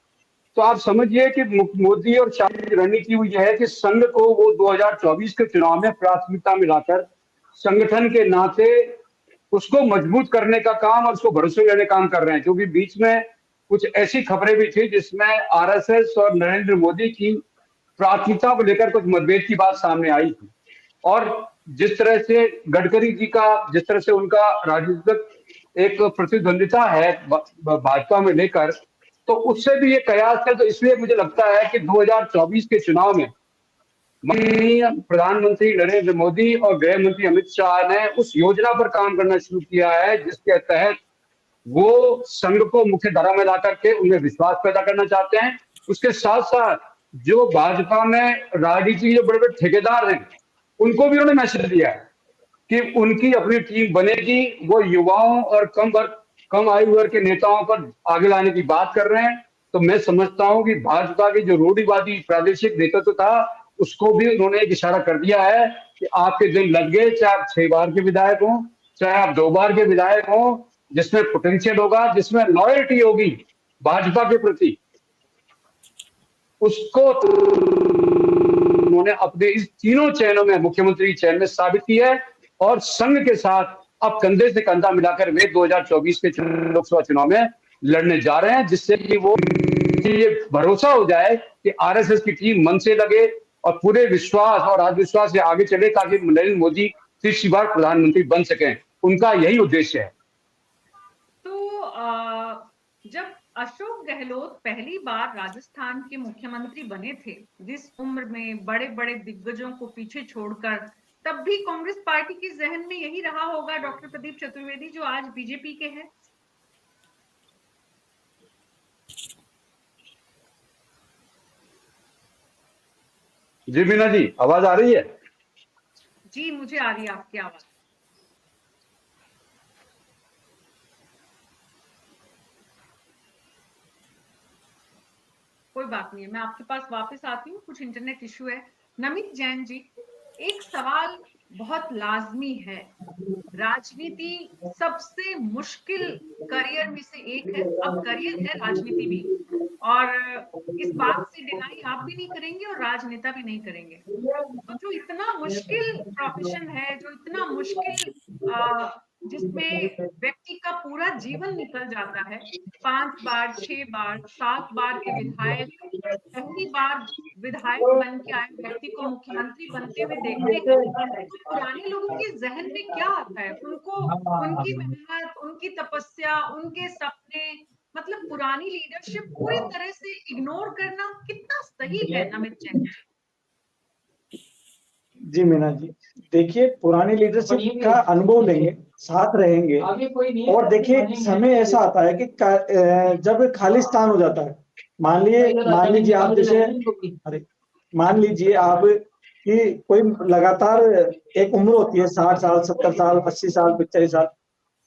तो आप समझिए कि मोदी और शाह की रणनीति यह है कि संघ को वो 2024 के चुनाव में प्राथमिकता में लाकर संगठन के नाते उसको मजबूत करने का काम और उसको भरोसे लेने का काम कर रहे हैं। क्योंकि बीच में कुछ ऐसी खबरें भी थी जिसमें आरएसएस और नरेंद्र मोदी की प्राथमिकता को लेकर कुछ मतभेद की बात सामने आई थी। और जिस तरह से गडकरी जी का, जिस तरह से उनका राजनीतिक एक प्रतिद्वंदिता है भाजपा में लेकर, तो उससे भी ये कयास है। तो इसलिए मुझे लगता है कि 2024 के चुनाव में माननीय प्रधानमंत्री नरेंद्र मोदी और गृह मंत्री अमित शाह ने उस योजना पर काम करना शुरू किया है, जिसके तहत वो संघ को मुख्य धारा में ला करके उनमें विश्वास पैदा करना चाहते हैं। उसके साथ साथ जो भाजपा में राजनीति के जो बड़े बड़े ठेकेदार हैं, उनको भी उन्होंने मैसेज दिया है कि उनकी अपनी टीम बनेगी। वो युवाओं और कम आयु वर्ग के नेताओं पर आगे लाने की बात कर रहे हैं। तो मैं समझता हूं कि भाजपा की जो रूढ़िवादी प्रादेशिक नेतृत्व था, उसको भी उन्होंने एक इशारा कर दिया है कि आपके दिन लग गए, चाहे आप 6 बार के विधायक हों, चाहे आप 2 बार के विधायक हों, जिसमें पोटेंशियल होगा, जिसमें लॉयल्टी होगी भाजपा के प्रति, उसको उन्होंने अपने इस तीनों चयनों में, मुख्यमंत्री चयन में साबित किया है। और संघ के साथ अब कंधे से कंधा मिलाकर वे 2024 के लोकसभा चुनाव में लड़ने जा रहे हैं, जिससे कि वो ये भरोसा हो जाए कि आरएसएस की टीम मन से लगे और पूरे विश्वास और आत्मविश्वास से आगे चले, ताकि नरेंद्र मोदी तीसरी बार प्रधानमंत्री बन सकें। उनका यही उद्देश्य है। तो जब अशोक गहलोत पहली बार राजस्थान के मुख्यमंत्री बने थे, जिस उम्र में बड़े बड़े दिग्गजों को पीछे छोड़कर, तब भी कांग्रेस पार्टी के जहन में यही रहा होगा डॉक्टर प्रदीप चतुर्वेदी, जो आज बीजेपी के हैं। जी मीना जी, आवाज आ रही है? जी, मुझे आ रही है आपकी आवाज। कोई बात नहीं है, मैं आपके पास वापस आती हूँ, कुछ इंटरनेट इशू है। नमित जैन जी, एक सवाल बहुत लाजमी है। राजनीति सबसे मुश्किल करियर में से एक है। अब करियर है राजनीति भी, और इस बात से डिनाई आप भी नहीं करेंगे और राजनेता भी नहीं करेंगे। तो जो इतना मुश्किल प्रोफेशन है, जो इतना मुश्किल जिसमें व्यक्ति का पूरा जीवन निकल जाता है, 5 बार, 6 बार, 7 बार के विधायक, पहली बार विधायक बन के आए व्यक्ति को मुख्यमंत्री बनते हुए देखते हैं, तो पुराने लोगों के जहन में क्या आता है? उनको उनकी मेहनत, उनकी तपस्या, उनके सपने, मतलब पुरानी लीडरशिप पूरी तरह से इग्नोर करना कितना सही है नमित जैन? जी मीना जी, देखिए पुरानी लीडरशिप का अनुभव लेंगे, साथ रहेंगे, और देखिए समय ऐसा आता है कि जब खालिस्तान हो जाता है, मान लीजिए आप जैसे, अरे मान लीजिए आप कि कोई लगातार एक उम्र होती है 60 साल, 70 साल, 80 साल, 45 साल,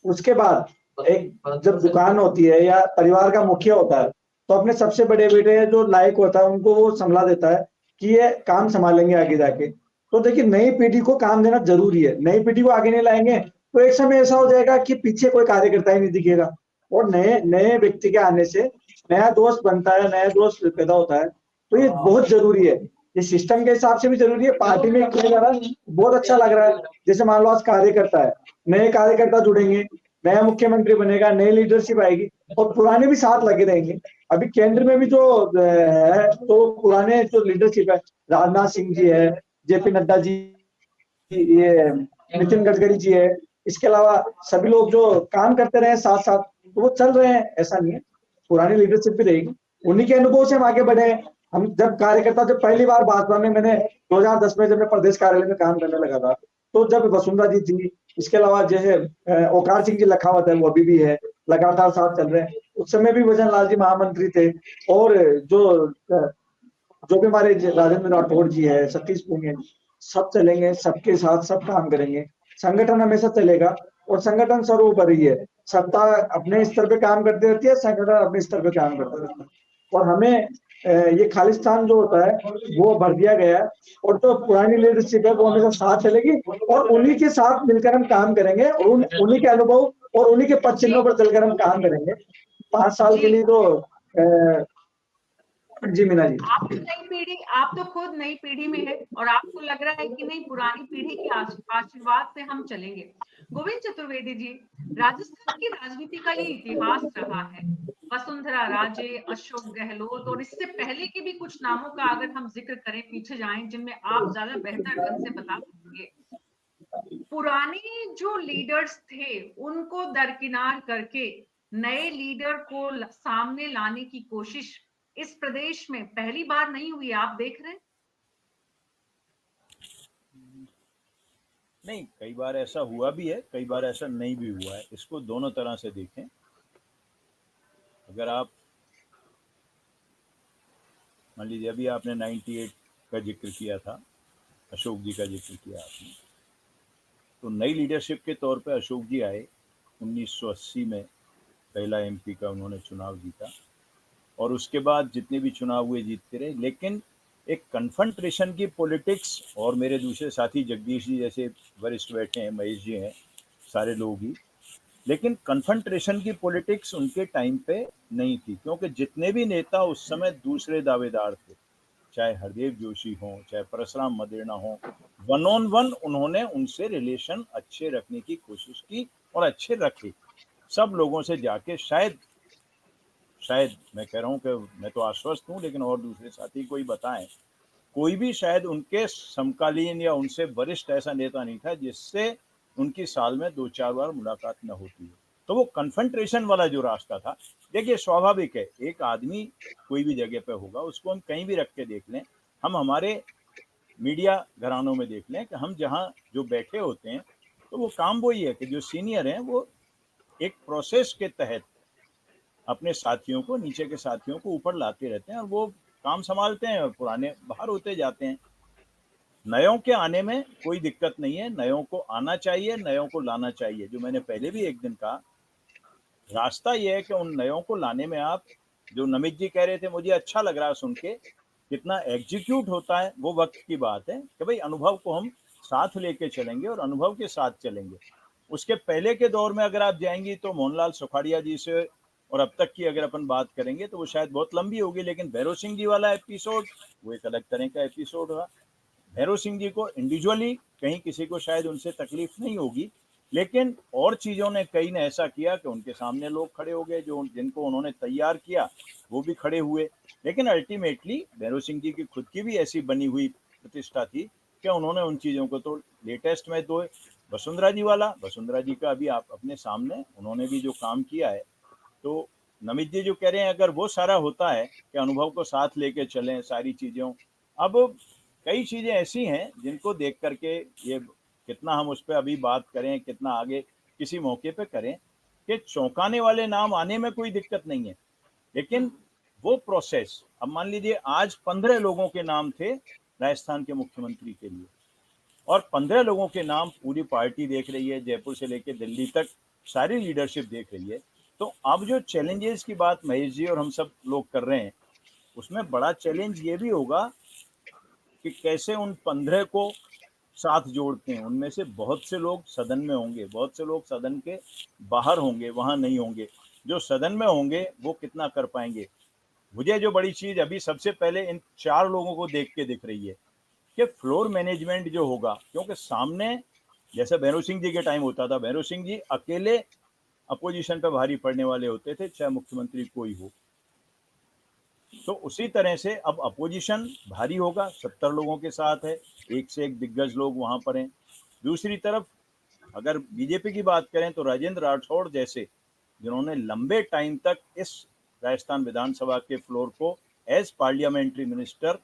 उसके बाद एक जब दुकान होती है या परिवार का मुखिया होता है, तो अपने सबसे बड़े बेटे जो लायक होता है उनको वो संभला देता है कि ये काम संभालेंगे आगे जाके। तो देखिए नई पीढ़ी को काम देना जरूरी है, नई पीढ़ी को आगे नहीं लाएंगे तो एक समय ऐसा हो जाएगा कि पीछे कोई कार्यकर्ता ही नहीं दिखेगा, और नए नए व्यक्ति के आने से नया दोस्त बनता है, नया दोस्त पैदा होता है। तो ये बहुत जरूरी है, ये सिस्टम के हिसाब से भी जरूरी है, पार्टी में किया जा रहा है, बहुत अच्छा लग रहा है। जैसे मान लो आज कार्यकर्ता है, नए कार्यकर्ता जुड़ेंगे, नया मुख्यमंत्री बनेगा, नई लीडरशिप आएगी, और पुराने भी साथ लगे रहेंगे। अभी केंद्र में भी जो है तो पुराने जो लीडरशिप है, राजनाथ सिंह जी है, जेपी नड्डा जी, ये नितिन गडकरी जी है, इसके अलावा सभी लोग जो काम करते रहे साथ साथ, तो वो चल रहे हैं, ऐसा नहीं है, पुरानी लीडरशिप भी रहेगी, उन्हीं के अनुभव से हम आगे बढ़े हैं। हम जब कार्यकर्ता, जब पहली बार भाजपा में मैंने 2010 में जब मैं प्रदेश कार्यालय में काम करने लगा था, तो जब वसुंधरा जी थी, इसके अलावा जैसे ओकार सिंह जी लखावत है, वो अभी भी है, लगातार साथ चल रहे हैं। उस समय भी भजन लाल जी महामंत्री थे, और जो भी हमारे राजेंद्र राठौड़ जी है, सतीश पूनिया जी, सब चलेंगे, सबके साथ सब काम करेंगे, संगठन हमेशा चलेगा, और संगठन सर्वोपरि है, सत्ता अपने स्तर पे काम करती रहती है, संगठन अपने स्तर पे काम करता रहता है, और हमें ये खालिस्तान जो होता है वो भर दिया गया है, और जो पुरानी लीडरशिप है वो हमेशा साथ चलेगी, और उन्हीं के साथ मिलकर हम काम करेंगे, और उन्हीं के अनुभव और उन्हीं के पद चिन्हों पर चलकर हम काम करेंगे 5 साल के लिए। तो जी मीना जी, आप तो खुद नई पीढ़ी में है, और आपको लग रहा है कि नहीं, पुरानी पीढ़ी के आशीर्वाद से हम चलेंगे। गोविंद चतुर्वेदी जी, राजस्थान की राजनीति का ये इतिहास रहा है, वसुंधरा राजे, अशोक गहलोत, और इससे पहले के भी कुछ नामों का अगर हम जिक्र करें, पीछे जाएं, जिनमें आप ज्यादा बेहतर ढंग से बता पाएंगे। पुराने जो लीडर्स थे उनको दरकिनार करके नए लीडर को सामने लाने की कोशिश इस प्रदेश में पहली बार नहीं हुई, आप देख रहे हैं? नहीं, कई बार ऐसा हुआ भी है, कई बार ऐसा नहीं भी हुआ है। इसको दोनों तरह से देखें। अगर आप मान लीजिए, अभी आपने 98 का जिक्र किया था, अशोक जी का जिक्र किया आपने, तो नई लीडरशिप के तौर पे अशोक जी आए 1980 में, पहला एमपी का उन्होंने चुनाव जीता, और उसके बाद जितने भी चुनाव हुए जीतते रहे। लेकिन एक कन्फ्रंटेशन की पॉलिटिक्स, और मेरे दूसरे साथी जगदीश जी जैसे वरिष्ठ बैठे हैं, महेश जी हैं, सारे लोग ही, लेकिन कन्फ्रंटेशन की पॉलिटिक्स उनके टाइम पे नहीं थी, क्योंकि जितने भी नेता उस समय दूसरे दावेदार थे, चाहे हरदेव जोशी हो, चाहे परशुराम मदेरणा हो, वन ऑन वन उन्होंने उनसे रिलेशन अच्छे रखने की कोशिश की, और अच्छे रखे सब लोगों से जाके। शायद मैं कह रहा हूँ कि मैं तो आश्वस्त हूँ, लेकिन और दूसरे साथी कोई बताएं, कोई भी शायद उनके समकालीन या उनसे वरिष्ठ ऐसा नेता नहीं था जिससे उनकी साल में 2-4 बार मुलाकात न होती है। तो वो कन्फ्रंटेशन वाला जो रास्ता था, देखिए स्वाभाविक है, एक आदमी कोई भी जगह पे होगा, उसको हम कहीं भी रख के देख लें, हम हमारे मीडिया घरानों में देख लें कि हम जहाँ जो बैठे होते हैं, तो वो काम वही है कि जो सीनियर हैं वो एक प्रोसेस के तहत अपने साथियों को, नीचे के साथियों को ऊपर लाते रहते हैं, और वो काम संभालते हैं, और पुराने बाहर होते जाते हैं। नयों के आने में कोई दिक्कत नहीं है, नयों को आना चाहिए, नयों को लाना चाहिए। जो मैंने पहले भी एक दिन कहा, रास्ता ये है कि उन नयों को लाने में आप, जो नमित जी कह रहे थे, मुझे अच्छा लग रहा है सुन के, कितना एग्जीक्यूट होता है वो वक्त की बात है, कि भाई अनुभव को हम साथ लेके चलेंगे और अनुभव के साथ चलेंगे। उसके पहले के दौर में अगर आप जाएंगी तो मोहनलाल सुखाड़िया जी से, और अब तक की अगर अपन बात करेंगे तो वो शायद बहुत लंबी होगी, लेकिन भैरव सिंह जी वाला एपिसोड वो एक अलग तरह का एपिसोड हुआ। भैरव सिंह जी को इंडिविजुअली कहीं किसी को शायद उनसे तकलीफ नहीं होगी, लेकिन और चीज़ों ने कई ने ऐसा किया कि उनके सामने लोग खड़े हो गए, जो जिनको उन्होंने तैयार किया वो भी खड़े हुए। लेकिन अल्टीमेटली भैरव सिंह जी की खुद की भी ऐसी बनी हुई प्रतिष्ठा थी कि उन्होंने उन चीज़ों को, तो लेटेस्ट में तो वसुंधरा जी वाला, वसुंधरा जी का अभी आप अपने सामने, उन्होंने भी जो काम किया है, तो नमित जी जो कह रहे हैं, अगर वो सारा होता है कि अनुभव को साथ लेके चलें सारी चीज़ों। अब कई चीज़ें ऐसी हैं जिनको देख करके ये कितना हम उस पर अभी बात करें, कितना आगे किसी मौके पे करें, कि चौंकाने वाले नाम आने में कोई दिक्कत नहीं है, लेकिन वो प्रोसेस, अब मान लीजिए आज 15 लोगों के नाम थे राजस्थान के मुख्यमंत्री के लिए, और 15 लोगों के नाम पूरी पार्टी देख रही है, जयपुर से लेकर दिल्ली तक सारी लीडरशिप देख रही है। तो अब जो चैलेंजेस की बात महेश जी और हम सब लोग कर रहे हैं, उसमें बड़ा चैलेंज ये भी होगा कि कैसे उन 15 को साथ जोड़ते हैं। उनमें से बहुत से लोग सदन में होंगे, बहुत से लोग सदन के बाहर होंगे, वहां नहीं होंगे। जो सदन में होंगे वो कितना कर पाएंगे। मुझे जो बड़ी चीज अभी सबसे पहले इन 4 लोगों को देख के दिख रही है कि फ्लोर मैनेजमेंट जो होगा, क्योंकि सामने जैसे भैरव सिंह जी के टाइम होता था, भैरव सिंह जी अकेले अपोजिशन पे भारी पड़ने वाले होते थे, चाहे मुख्यमंत्री कोई हो। तो उसी तरह से अब अपोजिशन भारी होगा, 70 लोगों के साथ है, एक से एक दिग्गज लोग वहां पर हैं। दूसरी तरफ अगर बीजेपी की बात करें तो राजेंद्र राठौड़ जैसे, जिन्होंने लंबे टाइम तक इस राजस्थान विधानसभा के फ्लोर को एज पार्लियामेंट्री मिनिस्टर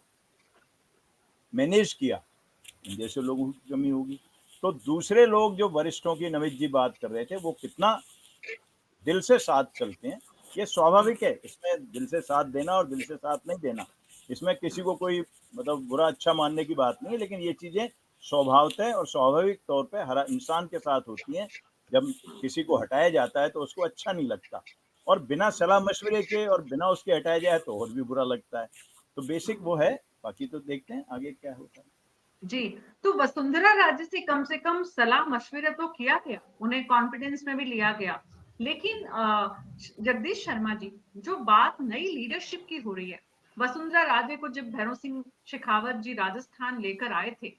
मैनेज किया, इन जैसे लोगों की कमी होगी। तो दूसरे लोग जो वरिष्ठों की नमित जी बात कर रहे थे, वो कितना दिल से साथ चलते हैं, ये स्वाभाविक है। इसमें दिल से साथ देना और दिल से साथ नहीं देना, इसमें किसी को कोई मतलब बुरा अच्छा मानने की बात नहीं है, लेकिन ये चीजें स्वभावतः और स्वाभाविक तौर पे हर इंसान के साथ होती हैं। जब किसी को हटाया जाता है तो उसको अच्छा नहीं लगता, और बिना सलाह मशवरे के और बिना उसके हटाया जाए तो और भी बुरा लगता है। तो बेसिक वो है, बाकी तो देखते हैं आगे क्या होता है। जी, तो वसुंधरा राजे से कम सलाह मशवरा तो किया गया, उन्हें कॉन्फिडेंस में भी लिया गया, लेकिन जगदीश शर्मा जी, जो बात नई लीडरशिप की हो रही है, वसुंधरा राजे को जब भैरव सिंह शेखावत जी राजस्थान लेकर आए थे,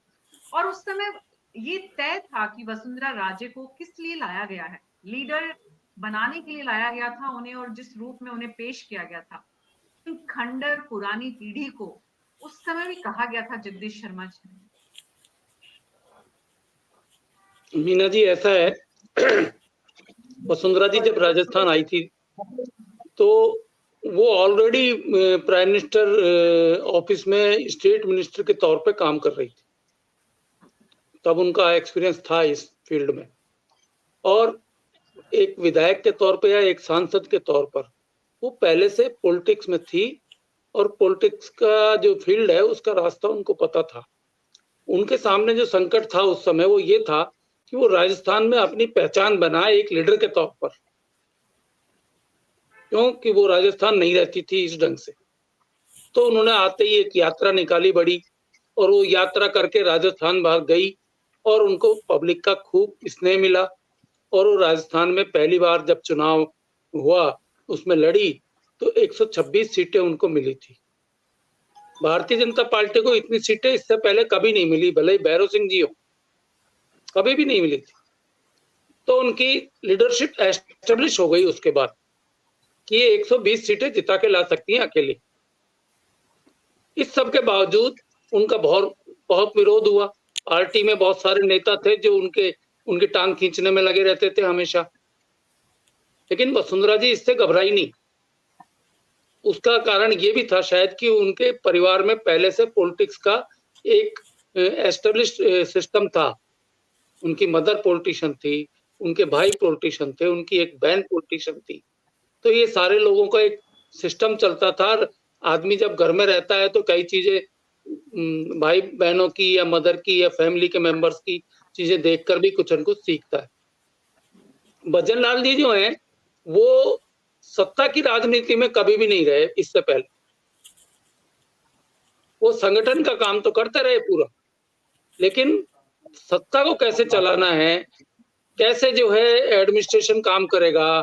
और उस समय ये तय था कि वसुंधरा राजे को किस लिए लाया गया है, लीडर बनाने के लिए लाया गया था उन्हें, और जिस रूप में उन्हें पेश किया गया था, खंडर पुरानी पीढ़ी को उस समय भी कहा गया था जगदीश शर्मा जी। मीना जी, ऐसा है, वसुंधरा जी जब राजस्थान आई थी तो वो ऑलरेडी प्राइम मिनिस्टर ऑफिस में स्टेट मिनिस्टर के तौर पे काम कर रही थी, तब उनका एक्सपीरियंस था इस फील्ड में, और एक विधायक के तौर पे या एक सांसद के तौर पर वो पहले से पॉलिटिक्स में थी, और पॉलिटिक्स का जो फील्ड है उसका रास्ता उनको पता था। उनके सामने जो संकट था उस समय वो ये था कि वो राजस्थान में अपनी पहचान बनाए एक लीडर के तौर पर, क्योंकि वो राजस्थान नहीं रहती थी इस ढंग से। तो उन्होंने आते ही एक यात्रा निकाली बड़ी, और वो यात्रा करके राजस्थान बाहर गई, और उनको पब्लिक का खूब स्नेह मिला, और वो राजस्थान में पहली बार जब चुनाव हुआ उसमें लड़ी तो 126 सीटें उनको मिली थी। भारतीय जनता पार्टी को इतनी सीटें इससे पहले कभी नहीं मिली, भले ही भैरव सिंह जी हो, कभी भी नहीं मिली थी। तो उनकी लीडरशिप एस्टेब्लिश हो गई उसके बाद कि ये 120 सीटें जिता के ला सकती हैं अकेले। इस सब के बावजूद उनका बहुत विरोध हुआ। पार्टी में बहुत सारे नेता थे जो उनकी टांग खींचने में लगे रहते थे हमेशा, लेकिन वसुंधरा जी इससे घबराई नहीं। उसका कारण ये भी था शायद कि उनके परिवार में पहले से पॉलिटिक्स का एक एस्टेब्लिश्ड सिस्टम था। उनकी मदर पॉलिटिशियन थी, उनके भाई पॉलिटिशियन थे, उनकी एक बहन पॉलिटिशियन थी। तो ये सारे लोगों का एक सिस्टम चलता था। आदमी जब घर में रहता है तो कई चीजें भाई बहनों की या मदर की या फैमिली के मेंबर्स की चीजें देखकर भी कुछ न कुछ सीखता है। भजन लाल जी जो हैं वो सत्ता की राजनीति में कभी भी नहीं रहे। इससे पहले वो संगठन का काम तो करते रहे पूरा, लेकिन सत्ता को कैसे चलाना है, कैसे जो है एडमिनिस्ट्रेशन काम करेगा,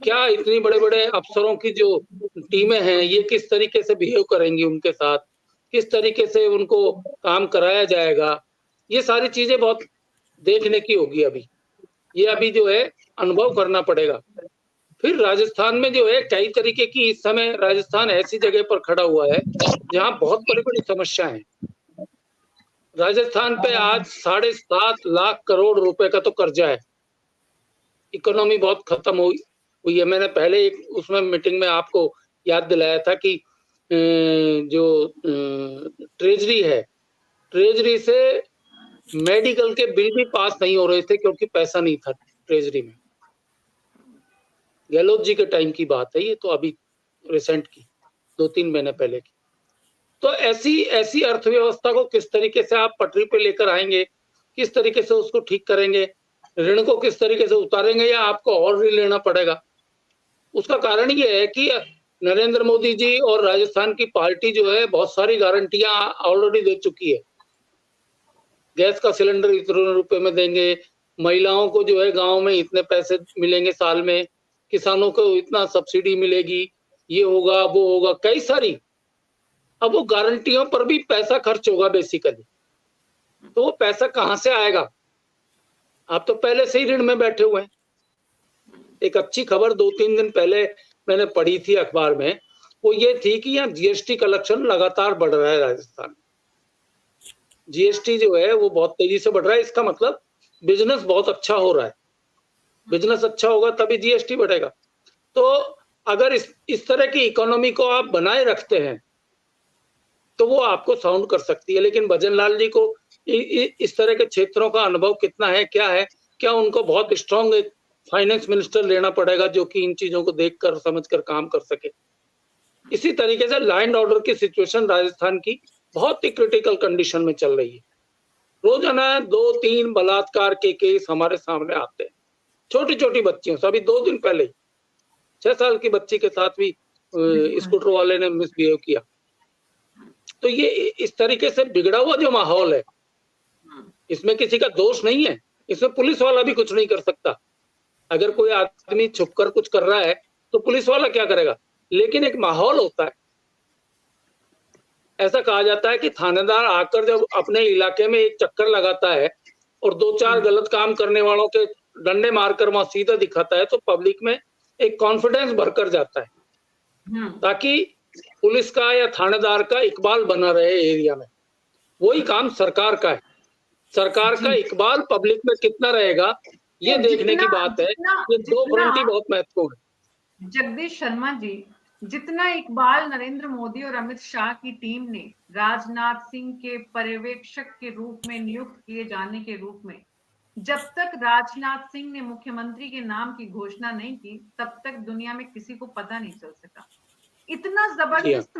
क्या इतनी बड़े बड़े अफसरों की जो टीमें हैं ये किस तरीके से बिहेव करेंगी उनके साथ, किस तरीके से उनको काम कराया जाएगा, ये सारी चीजें बहुत देखने की होगी। अभी जो है अनुभव करना पड़ेगा। फिर राजस्थान में जो है कई तरीके की, इस समय राजस्थान ऐसी जगह पर खड़ा हुआ है जहां बहुत बड़ी बड़ी समस्याएं हैं। राजस्थान पे आज 7.5 लाख करोड़ रुपए का तो कर्जा है। इकोनॉमी बहुत खत्म हुई है। मैंने पहले एक उसमें मीटिंग में आपको याद दिलाया था कि जो ट्रेजरी है, ट्रेजरी से मेडिकल के बिल भी पास नहीं हो रहे थे क्योंकि पैसा नहीं था ट्रेजरी में। गहलोत जी के टाइम की बात है ये, तो अभी रिसेंट की 2-3 महीने पहले की। तो ऐसी अर्थव्यवस्था को किस तरीके से आप पटरी पे लेकर आएंगे, किस तरीके से उसको ठीक करेंगे, ऋण को किस तरीके से उतारेंगे, या आपको और ऋण लेना पड़ेगा? उसका कारण ये है कि नरेंद्र मोदी जी और राजस्थान की पार्टी जो है बहुत सारी गारंटियां ऑलरेडी दे चुकी है। गैस का सिलेंडर इतने रुपए में देंगे, महिलाओं को जो है गांव में इतने पैसे मिलेंगे साल में, किसानों को इतना सब्सिडी मिलेगी, ये होगा वो होगा, कई सारी। अब वो गारंटियों पर भी पैसा खर्च होगा बेसिकली, तो वो पैसा कहां से आएगा? आप तो पहले से ही ऋण में बैठे हुए हैं। एक अच्छी खबर 2-3 दिन पहले मैंने पढ़ी थी अखबार में, वो ये थी कि यहाँ जीएसटी कलेक्शन लगातार बढ़ रहा है राजस्थान। जीएसटी जो है वो बहुत तेजी से बढ़ रहा है, इसका मतलब बिजनेस बहुत अच्छा हो रहा है। बिजनेस अच्छा होगा तभी जीएसटी बढ़ेगा। तो अगर इस तरह की इकोनॉमी को आप बनाए रखते हैं तो वो आपको साउंड कर सकती है। लेकिन भजन लाल जी को इस तरह के क्षेत्रों का अनुभव कितना है, क्या है, क्या उनको बहुत स्ट्रांग फाइनेंस मिनिस्टर लेना पड़ेगा जो कि इन चीजों को देखकर समझकर काम कर सके। इसी तरीके से लॉ एंड ऑर्डर की सिचुएशन राजस्थान की बहुत ही क्रिटिकल कंडीशन में चल रही है। रोजाना 2-3 बलात्कार के केस हमारे सामने आते हैं, छोटी छोटी बच्चियों से। अभी 2 दिन पहले 6 साल की बच्ची के साथ भी स्कूटर वाले ने मिसबिहेव किया। तो ये इस तरीके से बिगड़ा हुआ जो माहौल है, इसमें किसी का दोष नहीं है, इसमें पुलिस वाला भी कुछ नहीं कर सकता। अगर कोई आदमी छुपकर कुछ कर रहा है तो पुलिस वाला क्या करेगा? लेकिन एक माहौल होता है। ऐसा कहा जाता है कि थानेदार आकर जब अपने इलाके में एक चक्कर लगाता है और 2-4 गलत काम करने वालों के डंडे मारकर वहां सीधा दिखाता है तो पब्लिक में एक कॉन्फिडेंस भरकर जाता है, ताकि पुलिस का या थानेदार का इकबाल बना रहे एरिया में। वही काम सरकार का है। सरकार का इकबाल पब्लिक में कितना रहेगा ये देखने की बात है। ये 2 फ्रंट ही बहुत महत्वपूर्ण है। जगदीश शर्मा जी, जितना इकबाल नरेंद्र मोदी और अमित शाह की टीम ने राजनाथ सिंह के पर्यवेक्षक के रूप में नियुक्त किए जाने के रूप में, जब तक राजनाथ सिंह ने मुख्यमंत्री के नाम की घोषणा नहीं की तब तक दुनिया में किसी को पता नहीं चल सका। इतना जबरदस्त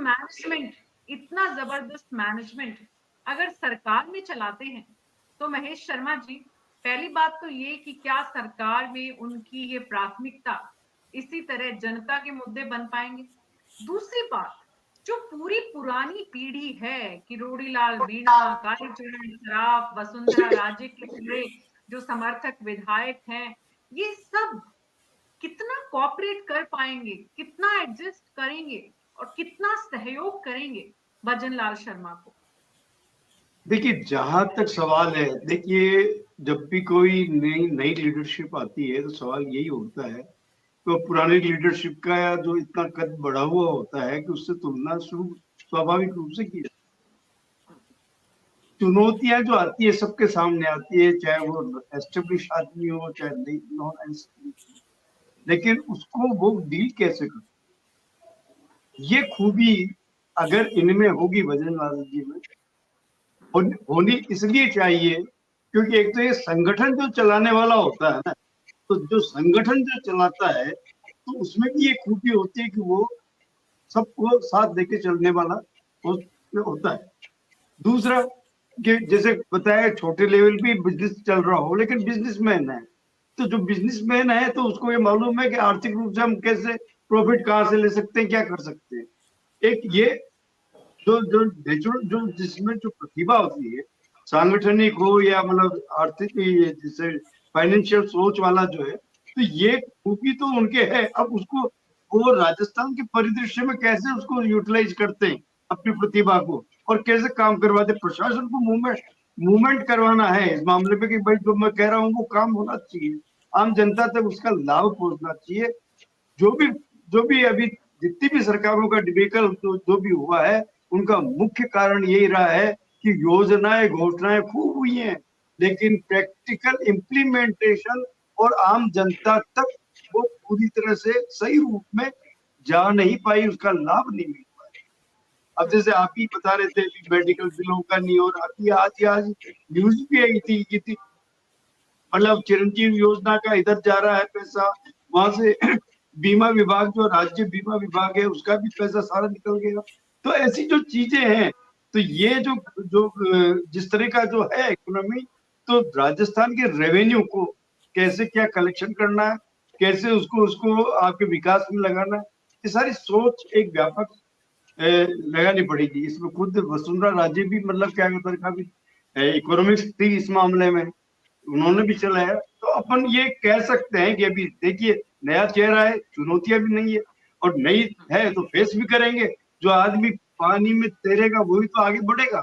मैनेजमेंट अगर सरकार में चलाते हैं तो महेश शर्मा जी, पहली बात तो ये कि क्या सरकार में उनकी ये प्राथमिकता इसी तरह जनता के मुद्दे बन पाएंगे? दूसरी बात, जो पूरी पुरानी पीढ़ी है, किरोड़ीलाल मीणा, कालीचरण सराफ, वसुंधरा राजे के पूरे जो समर्थक विधायक हैं, ये सब कितना कोऑपरेट कर पाएंगे, कितना एडजस्ट करेंगे और कितना सहयोग करेंगे भजन लाल शर्मा को? देखिए, जहां तक सवाल है, देखिए जब भी कोई नई लीडरशिप आती है तो सवाल यही होता है, तो पुरानी लीडरशिप का जो इतना कद बढ़ा हुआ होता है कि उससे तुलना स्वाभाविक रूप से की जाती है। चुनौतियां जो आती है सबके सामने आती है, चाहे वो एस्टेब्लिश आदमी हो चाहे नॉन एस्टेब्लिश, लेकिन उसको वो डील कैसे कर, ये खूबी अगर इनमें होगी भजन लाल जी में, होनी इसलिए चाहिए क्योंकि एक तो ये संगठन जो चलाने वाला होता है ना, तो जो संगठन जो चलाता है तो उसमें भी ये खूबी होती है कि वो सबको साथ लेके चलने वाला होता है। दूसरा कि जैसे बताया छोटे लेवल पे बिजनेस चल रहा हो, लेकिन बिजनेसमैन है, तो जो बिजनेसमैन है तो उसको ये मालूम है कि आर्थिक रूप से हम कैसे प्रॉफिट कहाँ से ले सकते हैं, क्या कर सकते हैं। एक ये जो नेचुरल जो जिसमें जो प्रतिभा होती है, सांगठनिक हो या मतलब आर्थिक जैसे फाइनेंशियल सोच वाला जो है, तो ये खूबी तो उनके है। अब उसको वो राजस्थान के परिदृश्य में कैसे उसको यूटिलाइज करते हैं अपनी प्रतिभा को, और कैसे काम करवाते। प्रशासन को मूवमेंट करवाना है इस मामले में कि भाई जो मैं कह रहा हूँ वो काम होना चाहिए, आम जनता तक उसका लाभ पहुंचना चाहिए। जो भी अभी जितनी भी सरकारों का डिबेकल जो भी हुआ है, उनका मुख्य कारण यही रहा है कि योजनाएं घोषणाएं खूब हुई हैं, लेकिन प्रैक्टिकल इम्प्लीमेंटेशन और आम जनता तक वो पूरी तरह से सही रूप में जा नहीं पाई, उसका लाभ नहीं मिल पाया। अब जैसे आप ही बता रहे थे मेडिकल बिलों का नहीं हो रहा, आज न्यूज भी आई थी कि थी मतलब चिरंजीव योजना का इधर जा रहा है पैसा, वहां से बीमा विभाग जो राज्य बीमा विभाग है उसका भी पैसा सारा निकल गया। तो ऐसी जो चीजें हैं, तो ये जो जो जिस तरह का जो है इकोनॉमी, तो राजस्थान के रेवेन्यू को कैसे क्या कलेक्शन करना है, कैसे उसको आपके विकास में लगाना है, ये सारी सोच एक व्यापक लगानी पड़ेगी। इसमें खुद वसुंधरा राजे भी मतलब क्या काफी इकोनॉमिक्स थी इस मामले में, उन्होंने भी चलाया। तो अपन ये कह सकते हैं कि अभी देखिए नया चेहरा है, चुनौतियां भी नहीं है और नई है तो फेस भी करेंगे। जो आदमी पानी में तैरेगा वही तो आगे बढ़ेगा,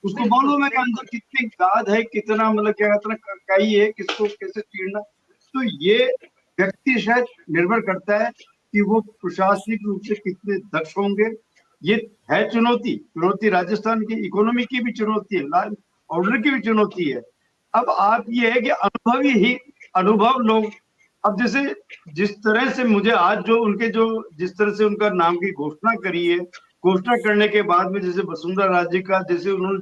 उसको मालूम है कि अंदर कितनी गाद है, कितना मतलब क्या काई है, किसको कैसे चीरना। तो ये व्यक्ति शायद निर्भर करता है कि वो प्रशासनिक रूप से कितने दक्ष होंगे। ये है चुनौती राजस्थान की इकोनॉमी की भी चुनौती है, लॉ ऑर्डर की भी चुनौती है। अब आप ये है कि अनुभव लोग, अब जैसे जिस तरह से मुझे आज जिस तरह से उनका नाम की घोषणा करी है, घोषणा करने के बाद में जैसे वसुंधरा राजे का जैसे उन्होंने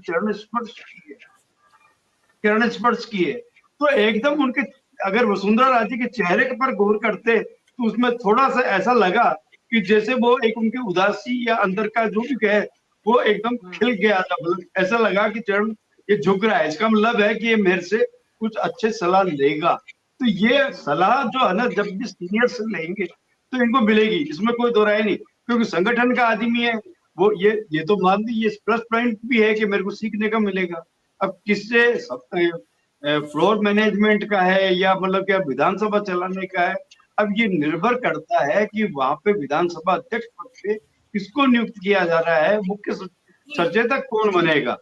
चरण स्पर्श किए, तो एकदम उनके अगर वसुंधरा राजे के चेहरे पर गौर करते तो उसमें थोड़ा सा ऐसा लगा कि जैसे वो एक उनके उदासी या अंदर का जो भी कहे वो एकदम खिल गया था। मतलब ऐसा लगा कि चरण ये झुक रहा है, इसका मतलब है कि ये मेरे से कुछ अच्छे सलाह लेगा। तो ये सलाह जो है ना, जब भी सीनियर से लेंगे तो इनको मिलेगी, इसमें कोई दो राय नहीं, क्योंकि संगठन का आदमी है वो। ये तो मान ली, ये प्लस पॉइंट भी है कि मेरे को सीखने का मिलेगा। अब किससे फ्लोर मैनेजमेंट का है या मतलब क्या विधानसभा चलाने का है, अब ये निर्भर करता है कि वहां पे विधानसभा अध्यक्ष पद पे किसको नियुक्त किया जा रहा है, मुख्य सचेतक कौन बनेगा।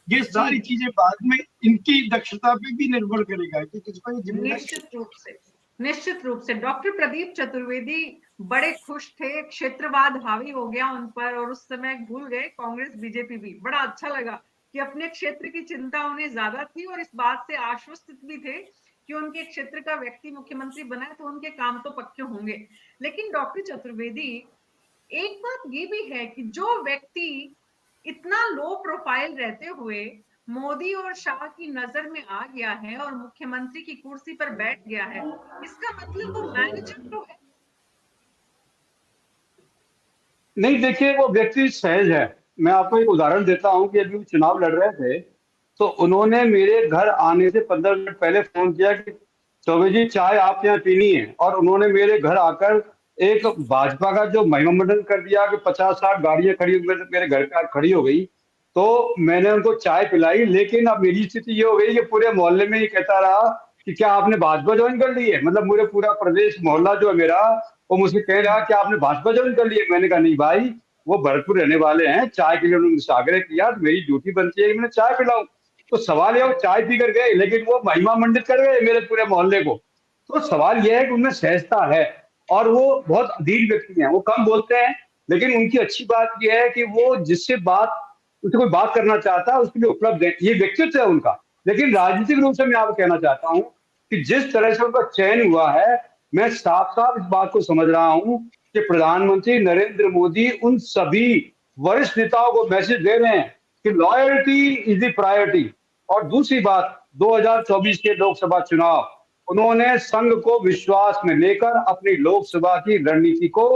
ये सारी चीजें बाद में इनकी दक्षता पे भी निर्भर करेगा कि किसको ये जिम्मेदारी। निश्चित रूप से डॉक्टर प्रदीप चतुर्वेदी बड़े खुश थे, क्षेत्रवाद हावी हो गया उन पर और उस समय भूल गए कांग्रेस बीजेपी भी। बड़ा अच्छा लगा कि अपने क्षेत्र की चिंता उन्हें ज्यादा थी और इस बात से आश्वस्त भी थे कि उनके क्षेत्र का व्यक्ति मुख्यमंत्री बना तो उनके काम तो पक्के होंगे। लेकिन डॉक्टर चतुर्वेदी, एक बात ये भी है कि जो व्यक्ति इतना लो प्रोफाइल रहते हुए मोदी और शाह की नजर में आ गया है और मुख्यमंत्री की कुर्सी पर बैठ गया है, इसका मतलब वो मैनेजर तो है नहीं। देखिए, वो व्यक्ति सहज है। मैं आपको एक उदाहरण देता हूं कि अभी वो चुनाव लड़ रहे थे तो उन्होंने मेरे घर आने से 15 मिनट पहले फोन किया कि चौबे जी चाय आप यहाँ पीनी है, और उन्होंने मेरे घर आकर एक भाजपा का जो महिमामंडन कर दिया कि 50-60 गाड़ियां खड़ी मेरे घर पे खड़ी हो गई। तो मैंने उनको चाय पिलाई, लेकिन अब मेरी स्थिति ये हो गई कि पूरे मोहल्ले में ये कहता रहा कि क्या आपने भाजपा ज्वाइन कर ली है। मतलब मुझे पूरा प्रदेश मोहल्ला जो है मेरा, वो मुझसे कह रहा कि आपने भाजपा ज्वाइन कर ली है। मैंने कहा नहीं भाई, वो भरतपुर रहने वाले हैं, चाय के लिए उन्होंने मुझसे आग्रह किया तो मेरी ड्यूटी बनती है कि मैंने चाय पिलाऊं। तो सवाल यह, वो चाय पी कर गए लेकिन वो महिमा मंडित कर गए मेरे पूरे मोहल्ले को। तो सवाल यह है कि उनमें सहजता है और वो बहुत अधीर व्यक्ति हैं। वो कम बोलते हैं लेकिन उनकी अच्छी बात यह है कि वो जिससे उससे कोई बात करना चाहता है उसके लिए उपलब्ध है। ये व्यक्तित्व है उनका। लेकिन राजनीतिक रूप से मैं आपको कहना चाहता हूं कि जिस तरह से उनका चयन हुआ है, मैं साफ साफ इस बात को समझ रहा हूं कि प्रधानमंत्री नरेंद्र मोदी उन सभी वरिष्ठ नेताओं को मैसेज दे रहे हैं कि लॉयल्टी इज द प्रायोरिटी। और दूसरी बात, 2024 के लोकसभा चुनाव, उन्होंने संघ को विश्वास में लेकर अपनी लोकसभा की रणनीति को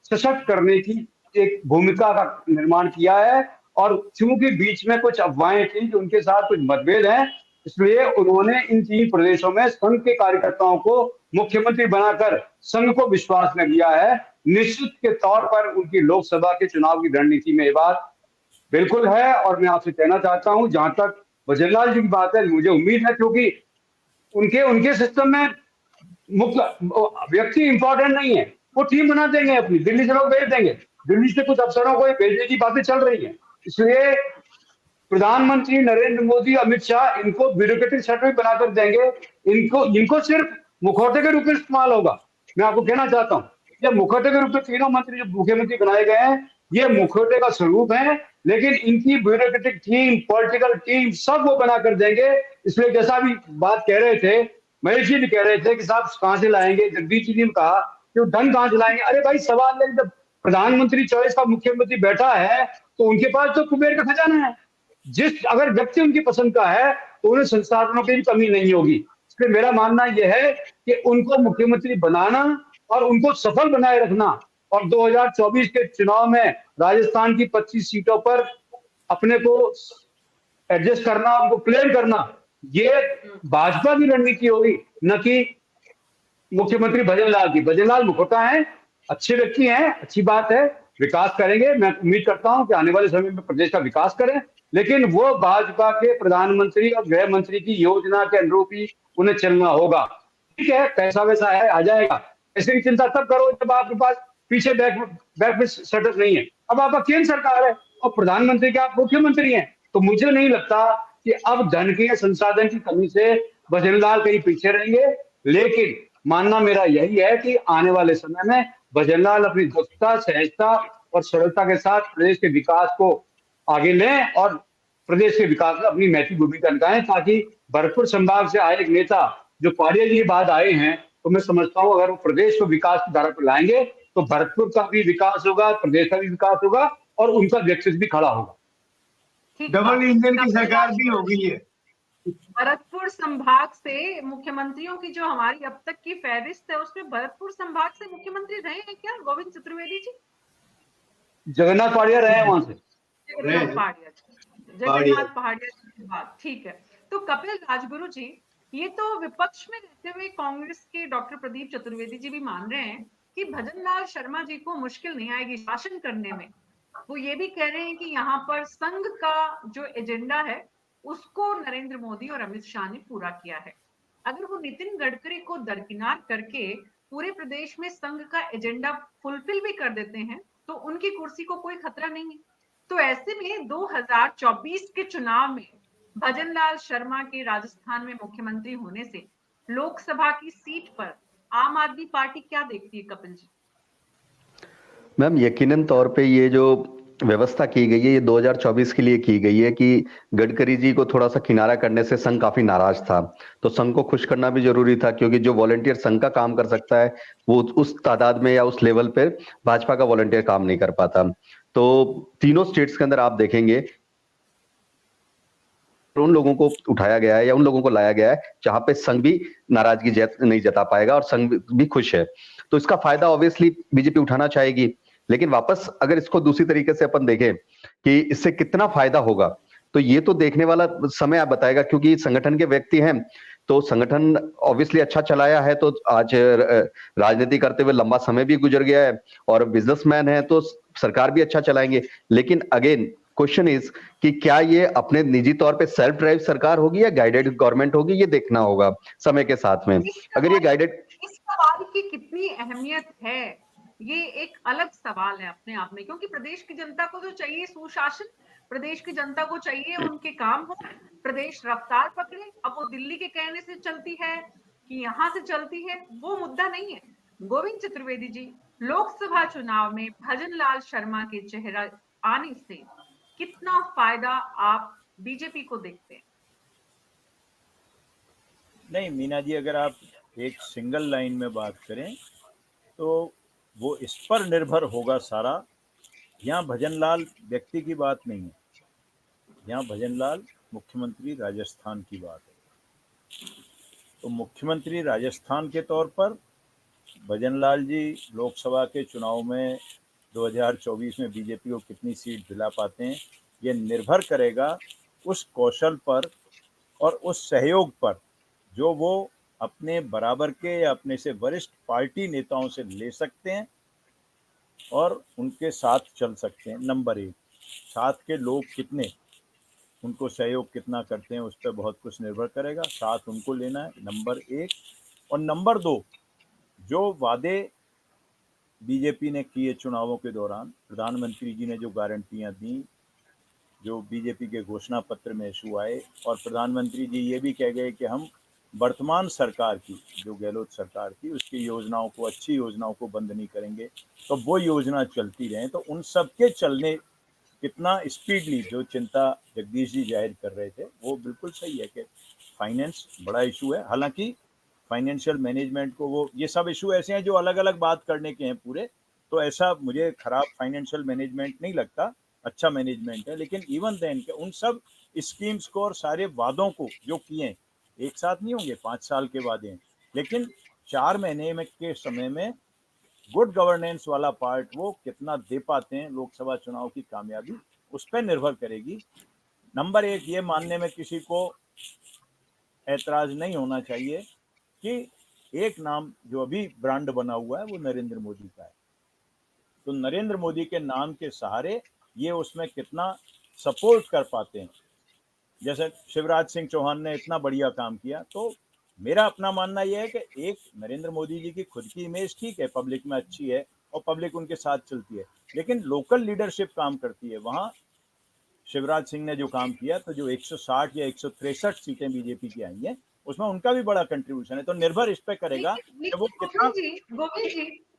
सशक्त करने की एक भूमिका का निर्माण किया है। और चूंकि बीच में कुछ अफवाहें थी कि उनके साथ कुछ मतभेद हैं, इसलिए उन्होंने इन 3 प्रदेशों में संघ के कार्यकर्ताओं को मुख्यमंत्री बनाकर संघ को विश्वास में लिया है। निश्चित के तौर पर उनकी लोकसभा के चुनाव की रणनीति में ये बात बिल्कुल है। और मैं आपसे कहना चाहता हूं, जहां तक भजनलाल जी की बात है, मुझे उम्मीद है क्योंकि उनके सिस्टम में मुख्य व्यक्ति इंपॉर्टेंट नहीं है, वो टीम बना देंगे अपनी, दिल्ली से लोग भेज देंगे, दिल्ली से कुछ अफसरों को भेजने की बातें चल रही हैं। इसलिए प्रधानमंत्री नरेंद्र मोदी, अमित शाह इनको ब्यूरोक्रेटिक सर्टिफिकेट बनाकर देंगे। इनको सिर्फ मुखौटे के रूप में इस्तेमाल होगा। मैं आपको कहना चाहता हूँ, ये मुखौटे के रूप में तीनों मंत्री जो मुख्यमंत्री बनाए गए हैं, ये मुखौटे का स्वरूप है, लेकिन इनकी ब्यूरोक्रेटिक टीम, पॉलिटिकल टीम सब वो बना कर देंगे। इसलिए जैसा भी बात कह रहे थे, महेश जी भी कह रहे थे कि साहब कहां से लाएंगे, जगदीश जी ने कहा कि वो धन कहां से लाएंगे। अरे भाई, सवाल है जब प्रधानमंत्री चॉइस का मुख्यमंत्री बैठा है तो उनके पास तो कुबेर का खजाना है। अगर व्यक्ति उनकी पसंद का है तो उन्हें संसाधनों की भी कमी नहीं होगी। इसलिए मेरा मानना यह है कि उनको मुख्यमंत्री बनाना और उनको सफल बनाए रखना, और 2024 के चुनाव में राजस्थान की 25 सीटों पर अपने को एडजस्ट करना, उनको क्लेम करना, ये भाजपा की रणनीति होगी, न कि मुख्यमंत्री भजनलाल की। भजनलाल मुखौटा है, अच्छे व्यक्ति हैं, अच्छी बात है, विकास करेंगे। मैं उम्मीद करता हूं कि आने वाले समय में प्रदेश का विकास करें, लेकिन वो भाजपा के प्रधानमंत्री और गृह मंत्री की योजना के अनुरूप ही उन्हें चलना होगा। ठीक है, पैसा वैसा है, आ जाएगा। ऐसे की चिंता तब करो जब आपके पास पीछे बैक में सेटअप नहीं है। अब आपका केंद्र सरकार है और प्रधानमंत्री के आप मुख्यमंत्री हैं, तो मुझे नहीं लगता कि अब धन के संसाधन की कमी से भजनलाल कहीं पीछे रहेंगे। लेकिन मानना मेरा यही है कि आने वाले समय में भजनलाल अपनी दक्षता, सहजता और सरलता के साथ प्रदेश के विकास को आगे लें और प्रदेश के विकास में अपनी महत्वपूर्ण भूमिका निभाएं, ताकि भरतपुर संभाग से आए एक नेता जो पारिया जी के बाद आए हैं, तो मैं समझता हूं अगर वो प्रदेश को विकास की धारा पर लाएंगे तो भरतपुर का भी विकास होगा, प्रदेश का भी विकास होगा और उनका व्यक्तित्व भी खड़ा होगा। डबल इंजन की सरकार भी होगी ये। भरतपुर संभाग से मुख्यमंत्रियों की जो हमारी अब तक की फहरिस्त है, उसमें भरतपुर संभाग से मुख्यमंत्री रहे हैं क्या गोविंद चतुर्वेदी जी? जगन्नाथ पहाड़िया रहे हैं वहां से। जगन्नाथ पहाड़िया की बात ठीक है। तो कपिल राजगुरु जी, ये तो विपक्ष में रहते हुए कांग्रेस के डॉक्टर प्रदीप चतुर्वेदी जी भी मान रहे हैं कि भजनलाल शर्मा जी को मुश्किल नहीं आएगी शासन करने में। वो ये भी कह रहे हैं कि यहाँ पर संघ का जो एजेंडा है उसको नरेंद्र मोदी और अमित शाह ने पूरा किया है। अगर वो नितिन गडकरी को दरकिनार करके पूरे प्रदेश में संघ का एजेंडा फुलफिल भी कर देते हैं तो उनकी कुर्सी को कोई खतरा नहीं है। तो ऐसे में 2024 के चुनाव में भजनलाल शर्मा के राजस्थान में मुख्यमंत्री होने से लोकसभा की सीट पर आम आदमी पार्टी क्या देखती है कपिल जी? मैम, यकीनन तौर पे ये जो व्यवस्था की गई है ये 2024 के लिए की गई है कि गडकरी जी को थोड़ा सा किनारा करने से संघ काफी नाराज था, तो संघ को खुश करना भी जरूरी था, क्योंकि जो वॉलंटियर संघ का काम कर सकता है वो उस तादाद में या उस लेवल पर भाजपा का वॉलंटियर काम नहीं कर पाता। तो तीनों स्टेट्स के अंदर आप देखेंगे उन लोगों को उठाया गया है या उन लोगों को लाया गया है जहां पे संघ भी नाराजगी नहीं जता पाएगा और संघ भी खुश है। तो इसका फायदा ऑब्वियसली बीजेपी उठाना चाहेगी, लेकिन वापस अगर इसको दूसरी तरीके से अपन देखें कि इससे कितना फायदा होगा, तो ये तो देखने वाला समय आप बताएगा, क्योंकि संगठन के व्यक्ति हैं तो संगठन ऑब्वियसली अच्छा चलाया है, तो आज राजनीति करते हुए लंबा समय भी गुजर गया है और बिजनेसमैन है तो सरकार भी अच्छा चलाएंगे। लेकिन अगेन क्वेश्चन इज कि क्या ये अपने निजी तौर पे सेल्फ ड्राइव सरकार होगी या गाइडेड गवर्नमेंट होगी, ये देखना होगा समय के साथ में। अगर ये गाइडेड, इस सवाल की कितनी अहमियत है ये एक अलग सवाल है अपने आप में, क्योंकि प्रदेश की जनता को तो चाहिए सुशासन, प्रदेश की जनता को चाहिए उनके काम हो, प्रदेश रफ्तार पकड़े। अब वो दिल्ली के कहने से चलती है कि यहाँ से चलती है, वो मुद्दा नहीं है। गोविंद चतुर्वेदी जी, लोकसभा चुनाव में भजनलाल शर्मा के चेहरा आने से कितना फायदा आप बीजेपी को देखते हैं? नहीं मीना जी, अगर आप एक सिंगल लाइन में बात करें तो वो इस पर निर्भर होगा सारा। यहाँ भजनलाल व्यक्ति की बात नहीं है, यहाँ भजनलाल मुख्यमंत्री राजस्थान की बात है। तो मुख्यमंत्री राजस्थान के तौर पर भजनलाल जी लोकसभा के चुनाव में 2024 में बीजेपी को कितनी सीट दिला पाते हैं, ये निर्भर करेगा उस कौशल पर और उस सहयोग पर जो वो अपने बराबर के या अपने से वरिष्ठ पार्टी नेताओं से ले सकते हैं और उनके साथ चल सकते हैं। नंबर एक, साथ के लोग कितने उनको सहयोग कितना करते हैं उस पर बहुत कुछ निर्भर करेगा, साथ उनको लेना है, नंबर एक। और नंबर दो, जो वादे बीजेपी ने किए चुनावों के दौरान, प्रधानमंत्री जी ने जो गारंटियां दी, जो बीजेपी के घोषणा पत्र में इशू आए, और प्रधानमंत्री जी ये भी कह गए कि हम वर्तमान सरकार की, जो गहलोत सरकार थी, उसकी योजनाओं को, अच्छी योजनाओं को बंद नहीं करेंगे, तो वो योजना चलती रहे। तो उन सब के चलने कितना स्पीडली जो चिंता जगदीश जी जाहिर कर रहे थे वो बिल्कुल सही है कि फाइनेंस बड़ा इशू है। हालांकि फाइनेंशियल मैनेजमेंट को, वो ये सब इशू ऐसे हैं जो अलग अलग बात करने के हैं पूरे, तो ऐसा मुझे खराब फाइनेंशियल मैनेजमेंट नहीं लगता, अच्छा मैनेजमेंट है। लेकिन इवन देन के उन सब स्कीम्स को और सारे वादों को जो किए, एक साथ नहीं होंगे, 5 साल के वादे हैं, लेकिन 4 महीने में के समय में गुड गवर्नेंस वाला पार्ट वो कितना दे पाते हैं, लोकसभा चुनाव की कामयाबी उस पर निर्भर करेगी। नंबर 1 ये मानने में किसी को ऐतराज नहीं होना चाहिए कि एक नाम जो अभी ब्रांड बना हुआ है वो नरेंद्र मोदी का है। तो नरेंद्र मोदी के नाम के सहारे ये उसमें कितना सपोर्ट कर पाते हैं। जैसे शिवराज सिंह चौहान ने इतना बढ़िया काम किया, तो मेरा अपना मानना यह है कि एक नरेंद्र मोदी जी की खुद की इमेज ठीक है, पब्लिक में अच्छी है और पब्लिक उनके साथ चलती है, लेकिन लोकल लीडरशिप काम करती है। वहाँ शिवराज सिंह ने जो काम किया, तो जो 160 या 163 सीटें बीजेपी की आई हैं, उसमें उनका भी बड़ा कंट्रीब्यूशन है। तो निर्भर इस पे करेगा कि वो कितना।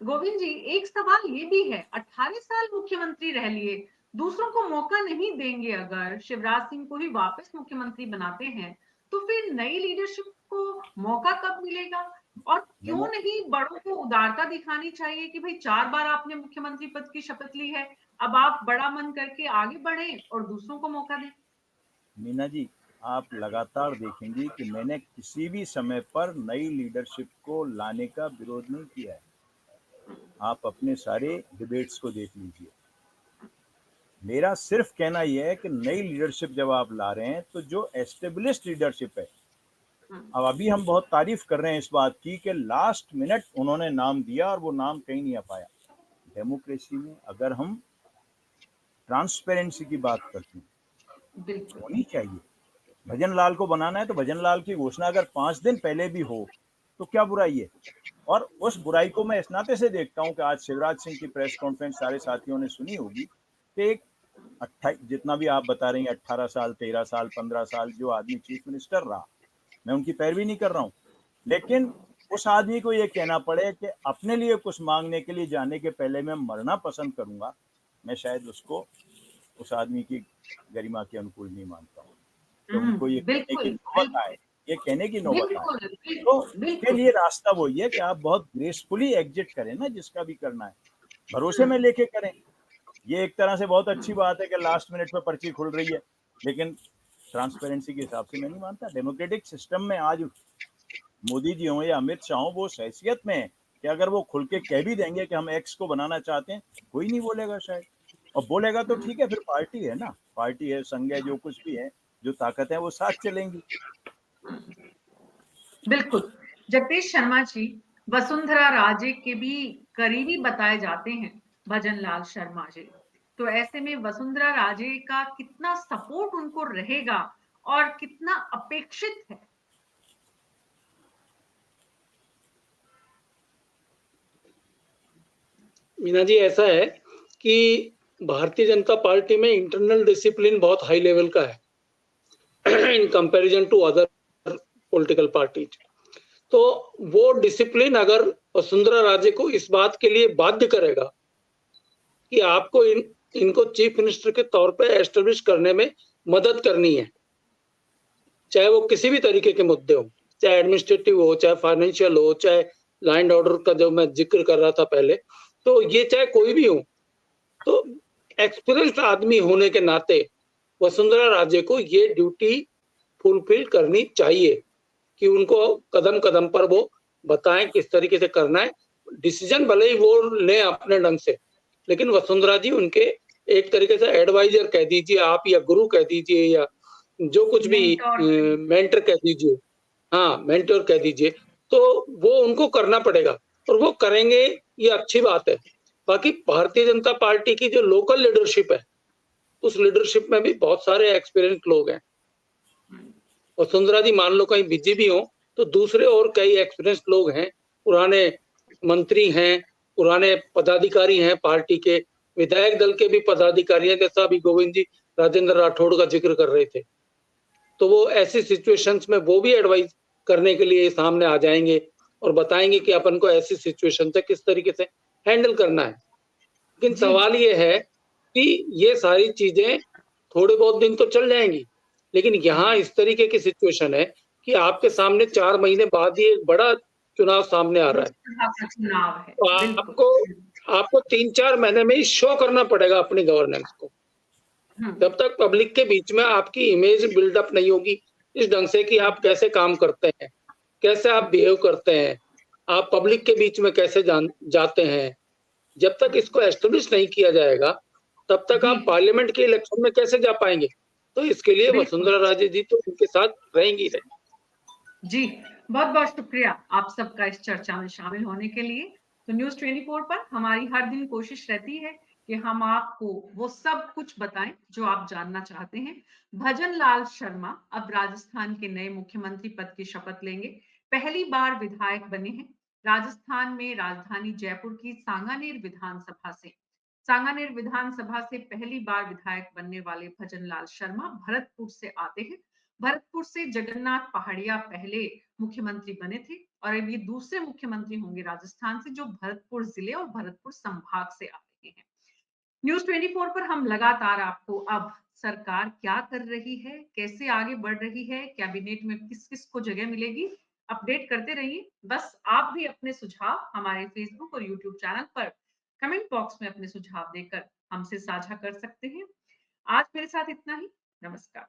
गोविंद जी एक सवाल ये भी है, 18 साल मुख्यमंत्री रह लिए, दूसरों को मौका नहीं देंगे, अगर शिवराज सिंह को ही वापस मुख्यमंत्री बनाते हैं तो फिर नई लीडरशिप को मौका कब मिलेगा? और क्यों नहीं बड़ों को उदारता दिखानी चाहिए कि भाई 4 बार आपने मुख्यमंत्री पद की शपथ ली है, अब आप बड़ा मन करके आगे बढ़ें और दूसरों को मौका दें। मीना जी, आप लगातार देखेंगी कि मैंने किसी भी समय पर नई लीडरशिप को लाने का विरोध नहीं किया है। आप अपने सारे डिबेट्स को देख लीजिए। मेरा सिर्फ कहना यह है कि नई लीडरशिप जब आप ला रहे हैं तो जो एस्टेब्लिश्ड लीडरशिप है, अब अभी हम बहुत तारीफ कर रहे हैं इस बात की कि लास्ट मिनट उन्होंने नाम दिया और वो नाम कहीं नहीं आ पाया। डेमोक्रेसी में अगर हम ट्रांसपेरेंसी की बात करते हैं, होनी चाहिए। भजन लाल को बनाना है तो भजन लाल की घोषणा अगर 5 दिन पहले भी हो तो क्या बुराई है? और उस बुराई को मैं इस नाते से देखता हूं कि आज शिवराज सिंह की प्रेस कॉन्फ्रेंस सारे साथियों ने सुनी होगी कि एक 28 जितना भी आप बता रहे हैं, 18 साल 13 साल 15 साल जो आदमी चीफ मिनिस्टर रहा, मैं उनकी पैरवी नहीं कर रहा हूँ, लेकिन उस आदमी को ये कहना पड़े कि अपने लिए कुछ मांगने के लिए जाने के पहले मैं मरना पसंद करूंगा, मैं शायद उसको उस आदमी की गरिमा के अनुकूल नहीं मानता हूँ। तो उनको ये कहने की नौबत आए, ये कहने की नौबत आए, तो उसके लिए रास्ता वही है कि आप बहुत ग्रेसफुली एग्जिट करें ना, जिसका भी करना है भरोसे में लेके करें। ये एक तरह से बहुत अच्छी बात है कि लास्ट मिनट पे पर्ची खुल रही है, लेकिन ट्रांसपेरेंसी के हिसाब से मैं नहीं मानता। डेमोक्रेटिक सिस्टम में आज मोदी जी हों या अमित शाह हों, वो हैसियत में है कि अगर वो खुल के कह भी देंगे कि हम एक्स को बनाना चाहते हैं, कोई नहीं बोलेगा शायद, और बोलेगा तो ठीक है, फिर पार्टी है ना, पार्टी है, संघ है, जो कुछ भी है, जो ताकत है वो साथ चलेंगी। बिल्कुल। जगदीश शर्मा जी, वसुंधरा राजे के भी करीबी बताए जाते हैं भजन लाल शर्मा जी, तो ऐसे में वसुंधरा राजे का कितना सपोर्ट उनको रहेगा और कितना अपेक्षित है? मीना जी, ऐसा है कि भारतीय जनता पार्टी में इंटरनल डिसिप्लिन बहुत हाई लेवल का है in comparison to other political parties. तो वो डिसिप्लिन अगर वसुंधरा राजे को इस बात के लिए बाध्य करेगा कि आपको इनको चीफ मिनिस्टर के तौर पे एस्टेब्लिश करने में मदद करनी है, चाहे वो किसी भी तरीके के मुद्दे हो, चाहे एडमिनिस्ट्रेटिव हो, चाहे फाइनेंशियल हो, चाहे लैंड ऑर्डर का जो मैं जिक्र कर रहा था पहले, तो ये चाहे कोई भी हो, तो एक्सपीरियंस्ड आदमी होने के नाते वसुंधरा राजे को ये ड्यूटी फुलफिल करनी चाहिए कि उनको कदम कदम पर वो बताएं किस तरीके से करना है। डिसीजन भले ही वो लें अपने ढंग से, लेकिन वसुंधरा जी उनके एक तरीके से एडवाइजर कह दीजिए आप, या गुरु कह दीजिए, या जो कुछ भी मेंटर कह दीजिए, हाँ मेंटर कह दीजिए, तो वो उनको करना पड़ेगा और वो करेंगे, ये अच्छी बात है। बाकी भारतीय जनता पार्टी की जो लोकल लीडरशिप है, उस लीडरशिप में भी बहुत सारे एक्सपीरियंस लोग हैं। वसुंधरा जी मान लो कहीं बिजी भी हो तो दूसरे और कई एक्सपीरियंस लोग हैं, पुराने मंत्री हैं, पुराने पदाधिकारी हैं, पार्टी के विधायक दल के भी पदाधिकारी हैं, जैसा अभी गोविंद जी राजेंद्र राठौड़ का जिक्र कर रहे थे। तो वो ऐसी सिचुएशंस में वो भी एडवाइस करने के लिए सामने आ जाएंगे और बताएंगे कि अपन को ऐसी सिचुएशन से किस तरीके से हैंडल करना है। लेकिन सवाल ये है कि ये सारी चीजें थोड़े बहुत दिन तो चल जाएंगी, लेकिन यहाँ इस तरीके की सिचुएशन है कि आपके सामने 4 महीने बाद ही एक बड़ा चुनाव सामने आ रहा है। चुनाव है। तो आपको आपको 3-4 महीने में ही शो करना पड़ेगा अपनी गवर्नेंस को। जब तक पब्लिक के बीच में आपकी इमेज बिल्डअप नहीं होगी इस ढंग से कि आप कैसे काम करते हैं, कैसे आप बिहेव करते हैं, आप पब्लिक के बीच में कैसे जाते हैं, जब तक इसको एस्टेब्लिश नहीं किया जाएगा तब तक आप पार्लियामेंट के इलेक्शन में कैसे जा पाएंगे। तो इसके लिए वसुंधरा राजे जी तो उनके साथ रहेंगी रहे। जी, बहुत बहुत शुक्रिया आप सबका इस चर्चा में शामिल होने के लिए। तो न्यूज़ 24 पर हमारी हर दिन कोशिश रहती है कि हम आपको वो सब कुछ बताएं जो आप जानना चाहते हैं। भजन लाल शर्मा अब राजस्थान के नए मुख्यमंत्री पद की शपथ लेंगे। पहली बार विधायक बने हैं। राजस्थान में राजधानी जयपुर की सांगानेर विधानसभा से पहली बार विधायक बनने वाले भजन लाल शर्मा भरतपुर से आते हैं। भरतपुर से जगन्नाथ पहाड़िया पहले मुख्यमंत्री बने थे और अब ये दूसरे मुख्यमंत्री होंगे राजस्थान से जो भरतपुर जिले और भरतपुर संभाग से आ रहे हैं। न्यूज़ 24 पर हम लगातार आपको अब सरकार क्या कर रही है, कैसे आगे बढ़ रही है, कैबिनेट में किस किस को जगह मिलेगी, अपडेट करते रहिए। बस आप भी अपने सुझाव हमारे फेसबुक और यूट्यूब चैनल पर कमेंट बॉक्स में अपने सुझाव देकर हमसे साझा कर सकते हैं। आज मेरे साथ इतना ही। नमस्कार।